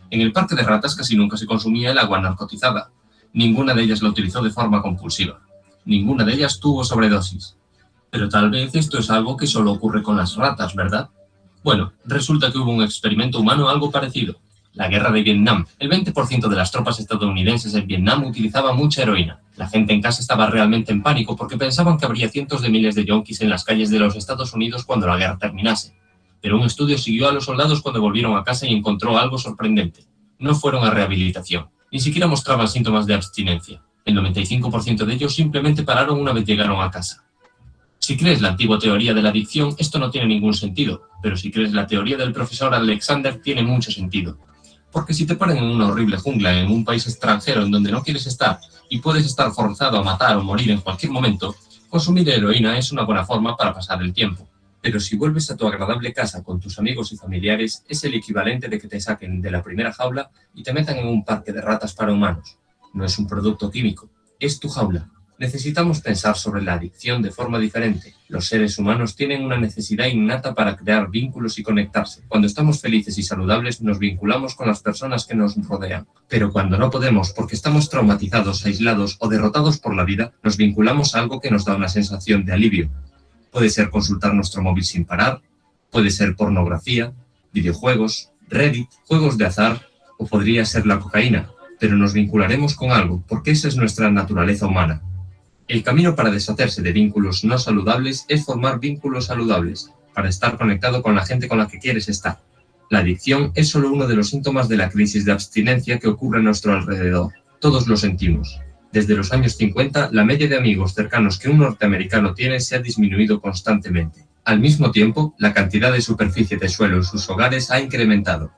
En el parque de ratas casi nunca se consumía el agua narcotizada. Ninguna de ellas la utilizó de forma compulsiva. Ninguna de ellas tuvo sobredosis. Pero tal vez esto es algo que solo ocurre con las ratas, ¿verdad? Bueno, resulta que hubo un experimento humano algo parecido. La guerra de Vietnam. El 20% de las tropas estadounidenses en Vietnam utilizaba mucha heroína. La gente en casa estaba realmente en pánico porque pensaban que habría cientos de miles de yonkis en las calles de los Estados Unidos cuando la guerra terminase. Pero un estudio siguió a los soldados cuando volvieron a casa y encontró algo sorprendente. No fueron a rehabilitación. Ni siquiera mostraban síntomas de abstinencia. El 95% de ellos simplemente pararon una vez llegaron a casa. Si crees la antigua teoría de la adicción, esto no tiene ningún sentido. Pero si crees la teoría del profesor Alexander, tiene mucho sentido. Porque si te ponen en una horrible jungla en un país extranjero en donde no quieres estar y puedes estar forzado a matar o morir en cualquier momento, consumir heroína es una buena forma para pasar el tiempo. Pero si vuelves a tu agradable casa con tus amigos y familiares, es el equivalente de que te saquen de la primera jaula y te metan en un parque de ratas para humanos. No es un producto químico, es tu jaula. Necesitamos pensar sobre la adicción de forma diferente. Los seres humanos tienen una necesidad innata para crear vínculos y conectarse. Cuando estamos felices y saludables, nos vinculamos con las personas que nos rodean. Pero cuando no podemos, porque estamos traumatizados, aislados o derrotados por la vida, nos vinculamos a algo que nos da una sensación de alivio. Puede ser consultar nuestro móvil sin parar, puede ser pornografía, videojuegos, Reddit, juegos de azar, o podría ser la cocaína. Pero nos vincularemos con algo, porque esa es nuestra naturaleza humana. El camino para deshacerse de vínculos no saludables es formar vínculos saludables, para estar conectado con la gente con la que quieres estar. La adicción es solo uno de los síntomas de la crisis de abstinencia que ocurre a nuestro alrededor. Todos lo sentimos. Desde los años 50, la media de amigos cercanos que un norteamericano tiene se ha disminuido constantemente. Al mismo tiempo, la cantidad de superficie de suelo en sus hogares ha incrementado.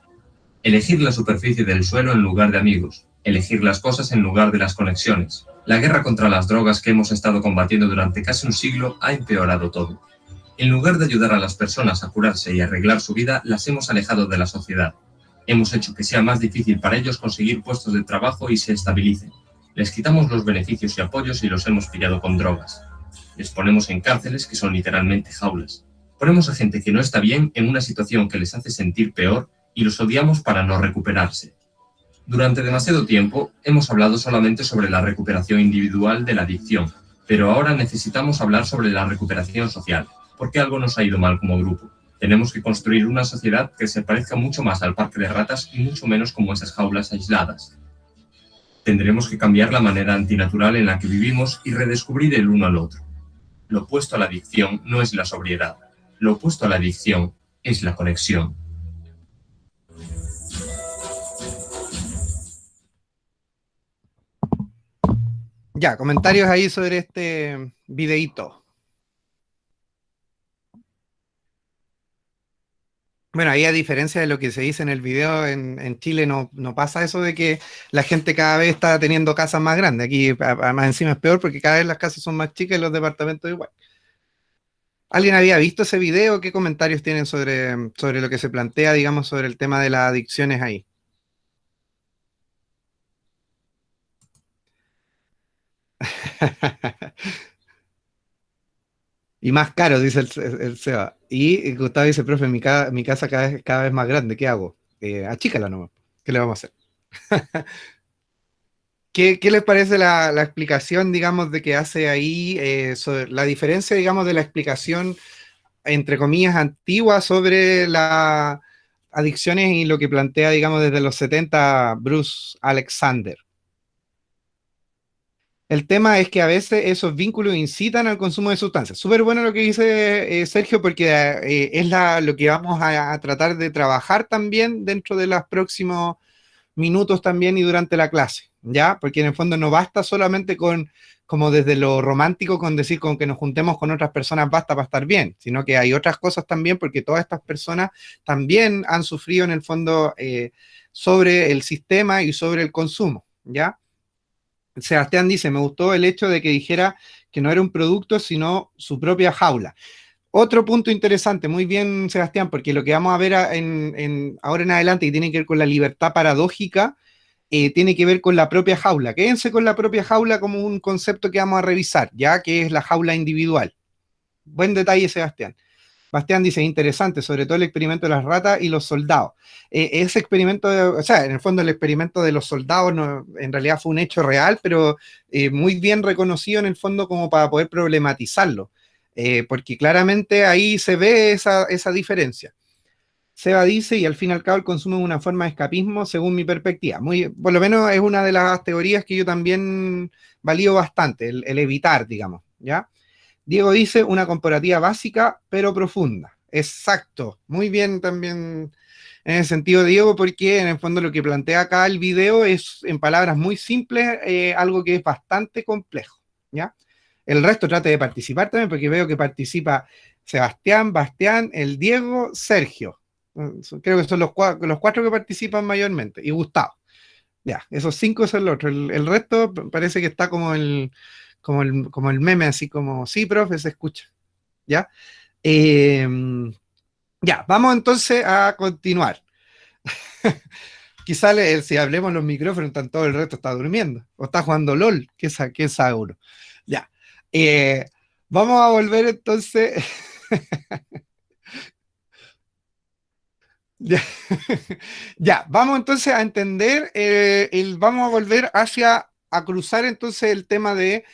Elegir la superficie del suelo en lugar de amigos. Elegir las cosas en lugar de las conexiones. La guerra contra las drogas que hemos estado combatiendo durante casi un siglo ha empeorado todo. En lugar de ayudar a las personas a curarse y arreglar su vida, las hemos alejado de la sociedad. Hemos hecho que sea más difícil para ellos conseguir puestos de trabajo y se estabilicen. Les quitamos los beneficios y apoyos y los hemos pillado con drogas. Les ponemos en cárceles que son literalmente jaulas. Ponemos a gente que no está bien en una situación que les hace sentir peor y los odiamos para no recuperarse. Durante demasiado tiempo hemos hablado solamente sobre la recuperación individual de la adicción, pero ahora necesitamos hablar sobre la recuperación social, porque algo nos ha ido mal como grupo. Tenemos que construir una sociedad que se parezca mucho más al parque de ratas y mucho menos como esas jaulas aisladas. Tendremos que cambiar la manera antinatural en la que vivimos y redescubrir el uno al otro. Lo opuesto a la adicción no es la sobriedad. Lo opuesto a la adicción es la conexión. Ya, comentarios ahí sobre este videíto. Bueno, ahí a diferencia de lo que se dice en el video, en Chile no pasa eso de que la gente cada vez está teniendo casas más grandes. Aquí además encima es peor porque cada vez las casas son más chicas y los departamentos igual. ¿Alguien había visto ese video? ¿Qué comentarios tienen sobre lo que se plantea, digamos, sobre el tema de las adicciones ahí? Y más caro, dice el Seba. Y Gustavo dice, profe, mi casa cada vez más grande, ¿qué hago? Achícala nomás. ¿Qué le vamos a hacer? ¿Qué les parece la explicación, digamos, de que hace ahí, sobre la diferencia, digamos, de la explicación, entre comillas, antigua sobre las adicciones y lo que plantea, digamos, desde los 70 Bruce Alexander? El tema es que a veces esos vínculos incitan al consumo de sustancias. Súper bueno lo que dice Sergio, porque es lo que vamos a tratar de trabajar también dentro de los próximos minutos también y durante la clase, ¿ya? Porque en el fondo no basta solamente con, como desde lo romántico, con decir con que nos juntemos con otras personas basta para estar bien, sino que hay otras cosas también, porque todas estas personas también han sufrido en el fondo sobre el sistema y sobre el consumo, ¿ya? Sebastián dice, me gustó el hecho de que dijera que no era un producto, sino su propia jaula. Otro punto interesante, muy bien, Sebastián, porque lo que vamos a ver ahora en adelante, y tiene que ver con la libertad paradójica, tiene que ver con la propia jaula. Quédense con la propia jaula como un concepto que vamos a revisar, ya que es la jaula individual. Buen detalle, Sebastián. Bastián dice, interesante, sobre todo el experimento de las ratas y los soldados. Ese experimento, o sea, en el fondo el experimento de los soldados en realidad fue un hecho real, pero muy bien reconocido en el fondo como para poder problematizarlo, porque claramente ahí se ve esa diferencia. Seba dice, y al fin y al cabo el consumo es una forma de escapismo según mi perspectiva. Por lo menos es una de las teorías que yo también valido bastante, el evitar, digamos, ¿ya? Diego dice una comparativa básica pero profunda. Exacto, muy bien también en ese sentido, Diego, porque en el fondo lo que plantea acá el video es en palabras muy simples, algo que es bastante complejo, ¿ya? El resto trate de participar también, porque veo que participa Sebastián, Bastián, el Diego, Sergio. Creo que son los cuatro que participan mayormente, y Gustavo. Ya, esos cinco son los otros. El resto parece que está como el meme, así como, sí, profe, se escucha. ¿Ya? Eh, ya, vamos entonces a continuar. Quizá si hablemos los micrófonos, todo el resto está durmiendo. O está jugando LOL, que es uno. Ya. Eh, Vamos a volver entonces. Ya, ya, vamos entonces a entender, vamos a volver a cruzar entonces el tema de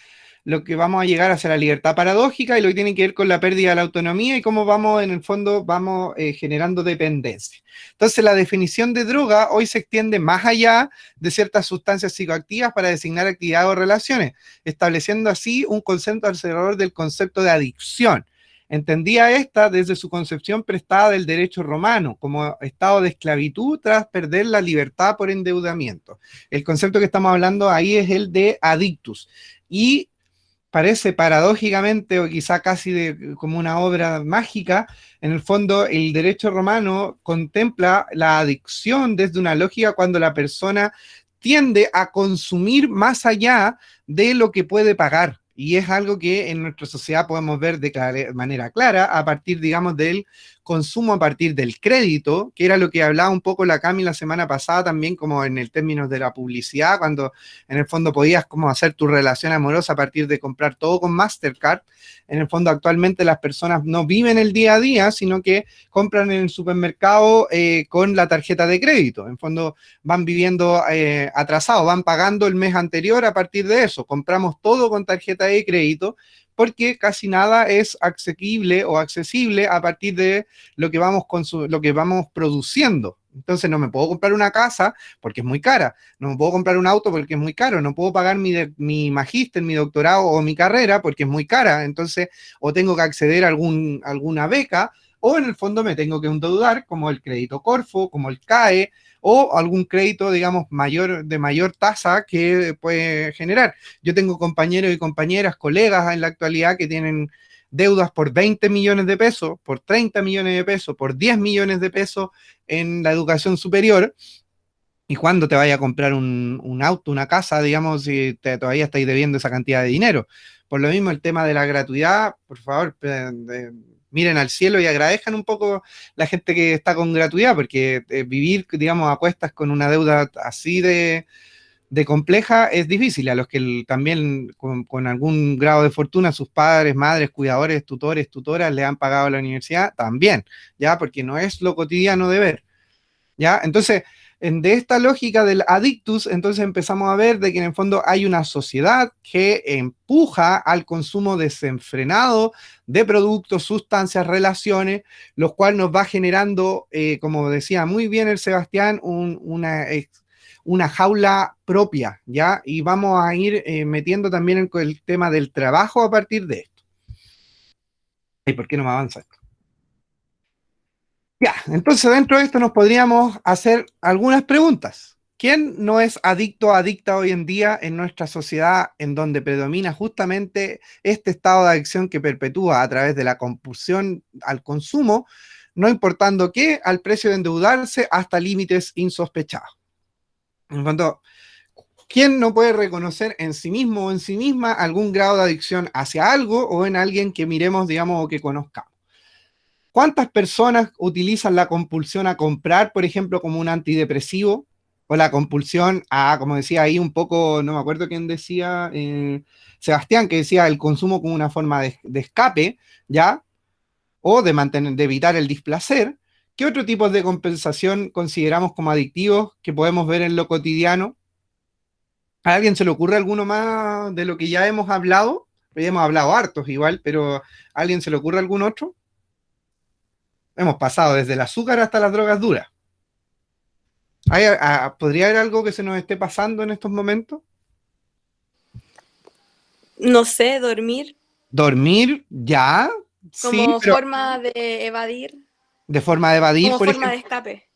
lo que vamos a llegar hacia la libertad paradójica y lo que tiene que ver con la pérdida de la autonomía y cómo vamos, en el fondo, vamos generando dependencia. Entonces, la definición de droga hoy se extiende más allá de ciertas sustancias psicoactivas para designar actividades o relaciones, estableciendo así un concepto alrededor del concepto de adicción. Entendía esta desde su concepción prestada del derecho romano como estado de esclavitud tras perder la libertad por endeudamiento. El concepto que estamos hablando ahí es el de adictus. Y parece paradójicamente o quizá casi como una obra mágica, en el fondo el derecho romano contempla la adicción desde una lógica cuando la persona tiende a consumir más allá de lo que puede pagar. Y es algo que en nuestra sociedad podemos ver de manera clara a partir, digamos, del consumo, a partir del crédito, que era lo que hablaba un poco la Cami la semana pasada también, como en el término de la publicidad, cuando en el fondo podías como hacer tu relación amorosa a partir de comprar todo con Mastercard. En el fondo actualmente las personas no viven el día a día, sino que compran en el supermercado con la tarjeta de crédito. En el fondo van viviendo atrasados, van pagando el mes anterior a partir de eso. Compramos todo con tarjeta de crédito porque casi nada es asequible o accesible a partir de lo que vamos produciendo. Entonces no me puedo comprar una casa porque es muy cara, no me puedo comprar un auto porque es muy caro, no puedo pagar mi magíster, mi doctorado o mi carrera porque es muy cara. Entonces o tengo que acceder a alguna beca o en el fondo me tengo que endeudar como el crédito Corfo, como el CAE o algún crédito, digamos, de mayor tasa que puede generar. Yo tengo compañeros y compañeras, colegas en la actualidad que tienen deudas por 20 millones de pesos, por 30 millones de pesos, por 10 millones de pesos en la educación superior. ¿Y cuándo te vaya a comprar un auto, una casa, digamos, si todavía estáis debiendo esa cantidad de dinero? Por lo mismo, el tema de la gratuidad, por favor, miren al cielo y agradezcan un poco la gente que está con gratuidad, porque vivir, digamos, a cuestas con una deuda así de compleja es difícil. A los que también con algún grado de fortuna, sus padres, madres, cuidadores, tutores, tutoras, le han pagado a la universidad, también, ¿ya? Porque no es lo cotidiano de ver, ¿ya? Entonces, de esta lógica del adictus, entonces empezamos a ver de que en el fondo hay una sociedad que empuja al consumo desenfrenado de productos, sustancias, relaciones, lo cual nos va generando, como decía muy bien el Sebastián, una jaula propia, ¿ya? Y vamos a ir metiendo también el tema del trabajo a partir de esto. ¿Y por qué no me avanza esto? Ya, entonces dentro de esto nos podríamos hacer algunas preguntas. ¿Quién no es adicto o adicta hoy en día en nuestra sociedad en donde predomina justamente este estado de adicción que perpetúa a través de la compulsión al consumo, no importando qué, al precio de endeudarse hasta límites insospechados? En cuanto, ¿quién no puede reconocer en sí mismo o en sí misma algún grado de adicción hacia algo o en alguien que miremos, digamos, o que conozcamos? ¿Cuántas personas utilizan la compulsión a comprar, por ejemplo, como un antidepresivo? O la compulsión a, como decía ahí un poco, no me acuerdo quién decía, Sebastián, que decía el consumo como una forma de escape, ¿ya? O de mantener, de evitar el displacer. ¿Qué otro tipo de compensación consideramos como adictivos que podemos ver en lo cotidiano? ¿A alguien se le ocurre alguno más de lo que ya hemos hablado? Ya hemos hablado hartos igual, pero ¿a alguien se le ocurre algún otro? Hemos pasado desde el azúcar hasta las drogas duras. ¿Podría haber algo que se nos esté pasando en estos momentos? No sé, dormir Dormir, ya, sí, como pero forma de evadir, de forma de evadir, como por forma de ejemplo, escape.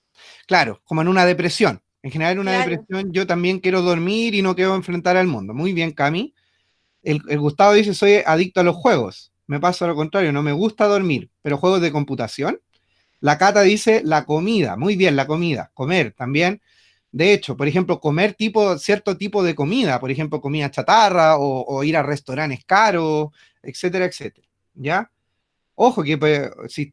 claro, como en una depresión. En general, en una Claro. depresión yo también quiero dormir y no quiero enfrentar al mundo. Muy bien, Cami. El Gustavo dice, soy adicto a los juegos. Me pasa lo contrario, no me gusta dormir, pero juegos de computación. La Cata dice la comida, muy bien, la comida, comer también. De hecho, por ejemplo, comer cierto tipo de comida, por ejemplo, comida chatarra o ir a restaurantes caros, etcétera, etcétera. ¿Ya? Ojo que pues, si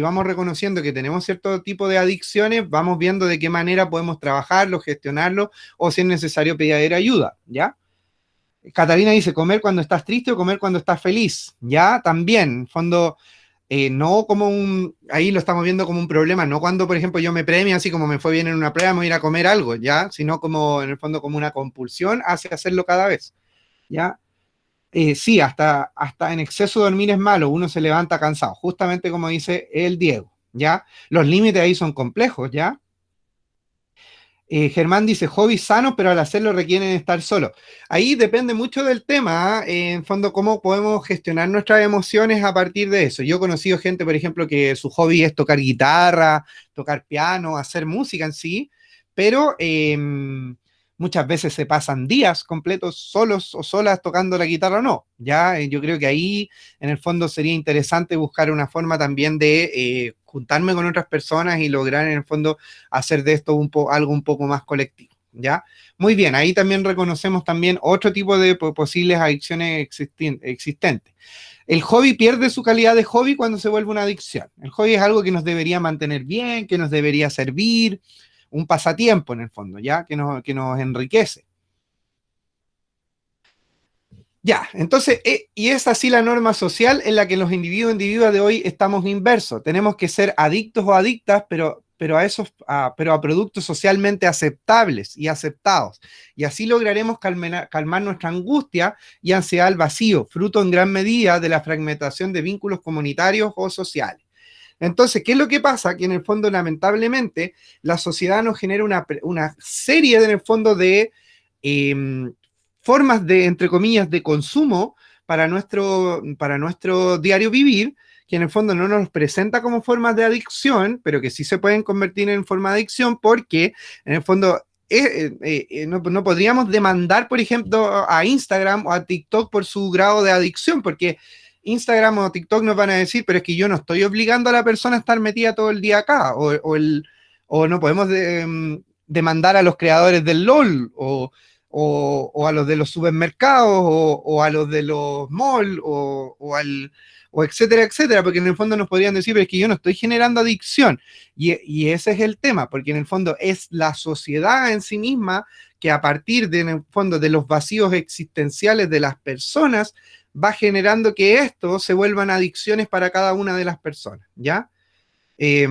vamos reconociendo que tenemos cierto tipo de adicciones, vamos viendo de qué manera podemos trabajarlo, gestionarlo, o si es necesario pedir ayuda, ¿ya? Catalina dice, comer cuando estás triste o comer cuando estás feliz, ¿ya? También, en fondo, no como ahí lo estamos viendo como un problema, no cuando, por ejemplo, yo me premio, así como me fue bien en una prueba, me voy a ir a comer algo, ¿ya? Sino como, en el fondo, como una compulsión hacia hacerlo cada vez, ¿ya? Sí, hasta en exceso de dormir es malo, uno se levanta cansado, justamente como dice el Diego, ¿ya? Los límites ahí son complejos, ¿ya? Germán dice, hobbies sanos, pero al hacerlo requieren estar solo. Ahí depende mucho del tema, en fondo, cómo podemos gestionar nuestras emociones a partir de eso. Yo he conocido gente, por ejemplo, que su hobby es tocar guitarra, tocar piano, hacer música en sí, pero muchas veces se pasan días completos solos o solas tocando la guitarra o no. Ya, yo creo que ahí en el fondo sería interesante buscar una forma también de juntarme con otras personas y lograr en el fondo hacer de esto algo un poco más colectivo, ¿ya? Muy bien, ahí también reconocemos también otro tipo de posibles adicciones existentes. El hobby pierde su calidad de hobby cuando se vuelve una adicción. El hobby es algo que nos debería mantener bien, que nos debería servir, un pasatiempo en el fondo, ¿ya? Que nos enriquece. Ya, entonces, y es así la norma social en la que los individuos e individuas de hoy estamos inversos. Tenemos que ser adictos o adictas, pero a productos socialmente aceptables y aceptados. Y así lograremos calmar nuestra angustia y ansiedad al vacío, fruto en gran medida de la fragmentación de vínculos comunitarios o sociales. Entonces, ¿qué es lo que pasa? Que en el fondo, lamentablemente, la sociedad nos genera una serie, en el fondo, de formas de, entre comillas, de consumo para nuestro diario vivir, que en el fondo no nos presenta como formas de adicción, pero que sí se pueden convertir en forma de adicción porque, en el fondo, no podríamos demandar, por ejemplo, a Instagram o a TikTok por su grado de adicción, porque Instagram o TikTok nos van a decir, pero es que yo no estoy obligando a la persona a estar metida todo el día acá, o no podemos demandar a los creadores del LOL, o a los de los supermercados, o a los de los malls, o etcétera, etcétera, porque en el fondo nos podrían decir, pero es que yo no estoy generando adicción, y ese es el tema, porque en el fondo es la sociedad en sí misma que a partir de, en el fondo, de los vacíos existenciales de las personas, va generando que esto se vuelvan adicciones para cada una de las personas, ¿ya? Eh,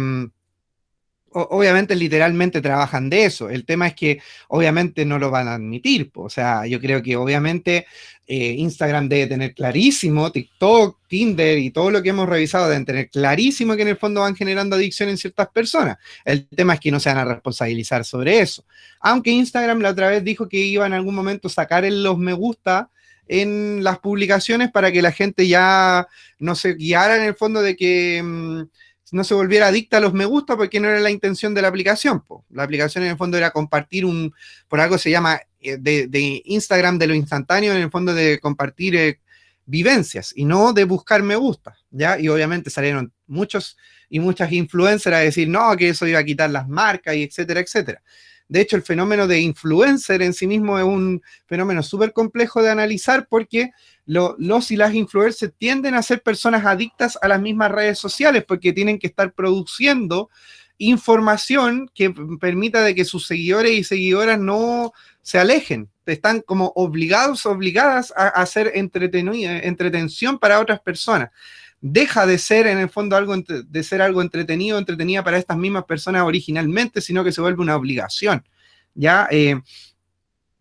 Obviamente literalmente trabajan de eso. El tema es que obviamente no lo van a admitir. O sea, yo creo que obviamente Instagram debe tener clarísimo, TikTok, Tinder y todo lo que hemos revisado deben tener clarísimo que en el fondo van generando adicción en ciertas personas. El tema es que no se van a responsabilizar sobre eso. Aunque Instagram la otra vez dijo que iba en algún momento a sacar los me gusta en las publicaciones para que la gente ya no se guiara en el fondo de que no se volviera adicta a los me gusta, porque no era la intención de la aplicación. Po. La aplicación en el fondo era compartir por algo se llama de Instagram de lo instantáneo, en el fondo de compartir vivencias y no de buscar me gusta, ¿ya? Y obviamente salieron muchos y muchas influencers a decir, no, que eso iba a quitar las marcas y etcétera, etcétera. De hecho, el fenómeno de influencer en sí mismo es un fenómeno súper complejo de analizar porque los y las influencers tienden a ser personas adictas a las mismas redes sociales porque tienen que estar produciendo información que permita de que sus seguidores y seguidoras no se alejen. Están como obligadas a hacer entretención para otras personas. Deja de ser en el fondo algo entretenida para estas mismas personas originalmente, sino que se vuelve una obligación. Ya en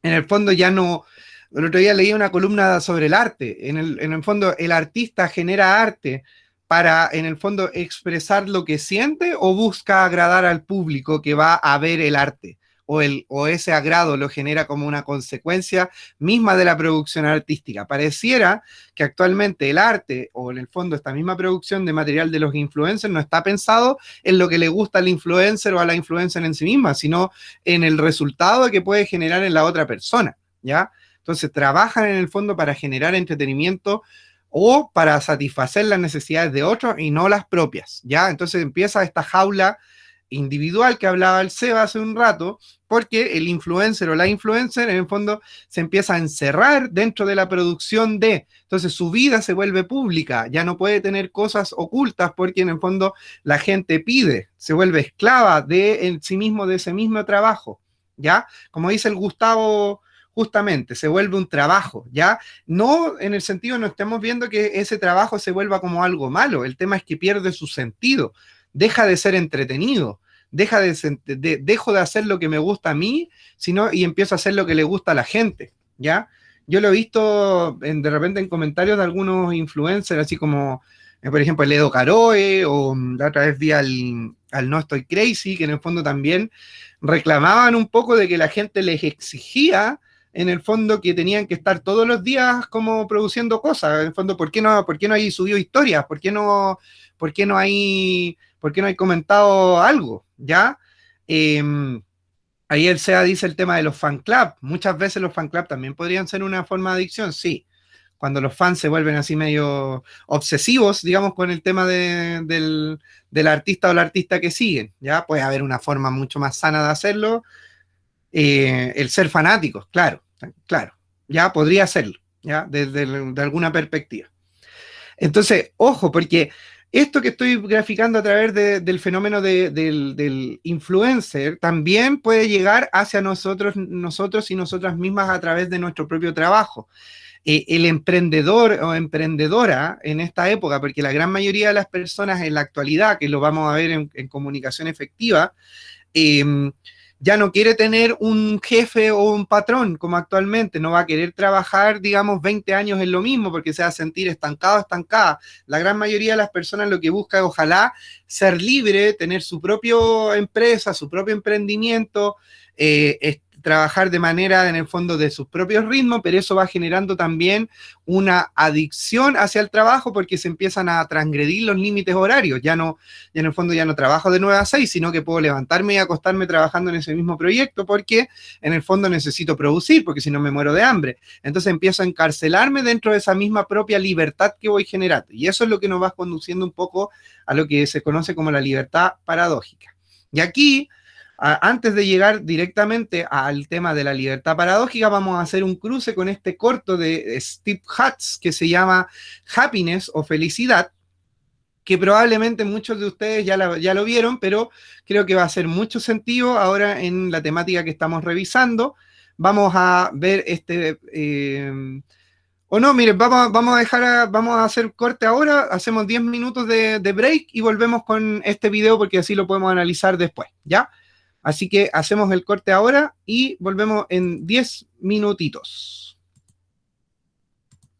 el fondo ya no. El otro día leí una columna sobre el arte. En el fondo, el artista genera arte para, en el fondo, expresar lo que siente o busca agradar al público que va a ver el arte. O ese agrado lo genera como una consecuencia misma de la producción artística. Pareciera que actualmente el arte, o en el fondo esta misma producción de material de los influencers, no está pensado en lo que le gusta al influencer o a la influencer en sí misma, sino en el resultado que puede generar en la otra persona, ¿ya? Entonces trabajan en el fondo para generar entretenimiento o para satisfacer las necesidades de otros y no las propias, ¿ya? Entonces empieza esta jaula individual que hablaba el Seba hace un rato, porque el influencer o la influencer en el fondo se empieza a encerrar dentro de la producción entonces su vida se vuelve pública, ya no puede tener cosas ocultas porque en el fondo la gente pide, se vuelve esclava de sí mismo, de ese mismo trabajo, ¿ya? Como dice el Gustavo, justamente, se vuelve un trabajo, ¿ya? No en el sentido, no estamos viendo que ese trabajo se vuelva como algo malo, el tema es que pierde su sentido, deja de ser entretenido, dejo de hacer lo que me gusta a mí, y empiezo a hacer lo que le gusta a la gente, ¿ya? Yo lo he visto de repente en comentarios de algunos influencers, así como, por ejemplo, el Edo Caroe, o la otra vez vi al No Estoy Crazy, que en el fondo también reclamaban un poco de que la gente les exigía en el fondo que tenían que estar todos los días como produciendo cosas. En el fondo, ¿por qué no hay subido historias? ¿Por qué no hay comentado algo? ¿Ya? Ahí el SEA dice el tema de los fan club. Muchas veces los fan club también podrían ser una forma de adicción, sí. Cuando los fans se vuelven así medio obsesivos, digamos, con el tema del artista o la artista que siguen, ¿ya? Puede haber una forma mucho más sana de hacerlo. El ser fanáticos, claro, ya podría serlo, ya, desde de alguna perspectiva. Entonces, ojo, porque esto que estoy graficando a través del fenómeno del influencer también puede llegar hacia nosotros y nosotras mismas a través de nuestro propio trabajo. El emprendedor o emprendedora en esta época, porque la gran mayoría de las personas en la actualidad, que lo vamos a ver en comunicación efectiva, ya no quiere tener un jefe o un patrón como actualmente, no va a querer trabajar, digamos, 20 años en lo mismo porque se va a sentir estancada. La gran mayoría de las personas lo que busca es, ojalá, ser libre, tener su propia empresa, su propio emprendimiento, trabajar de manera, en el fondo, de sus propios ritmos, pero eso va generando también una adicción hacia el trabajo porque se empiezan a transgredir los límites horarios. Ya en el fondo ya no trabajo de 9 a 6, sino que puedo levantarme y acostarme trabajando en ese mismo proyecto porque en el fondo necesito producir, porque si no me muero de hambre. Entonces empiezo a encarcelarme dentro de esa misma propia libertad que voy generando. Y eso es lo que nos va conduciendo un poco a lo que se conoce como la libertad paradójica. Y aquí, antes de llegar directamente al tema de la libertad paradójica, vamos a hacer un cruce con este corto de Steve Hutz que se llama Happiness o Felicidad, que probablemente muchos de ustedes ya lo vieron, pero creo que va a hacer mucho sentido ahora en la temática que estamos revisando. Vamos a ver o no, miren, vamos a hacer corte ahora, hacemos 10 minutos de break y volvemos con este video porque así lo podemos analizar después, ¿ya? Así que hacemos el corte ahora y volvemos en 10 minutitos.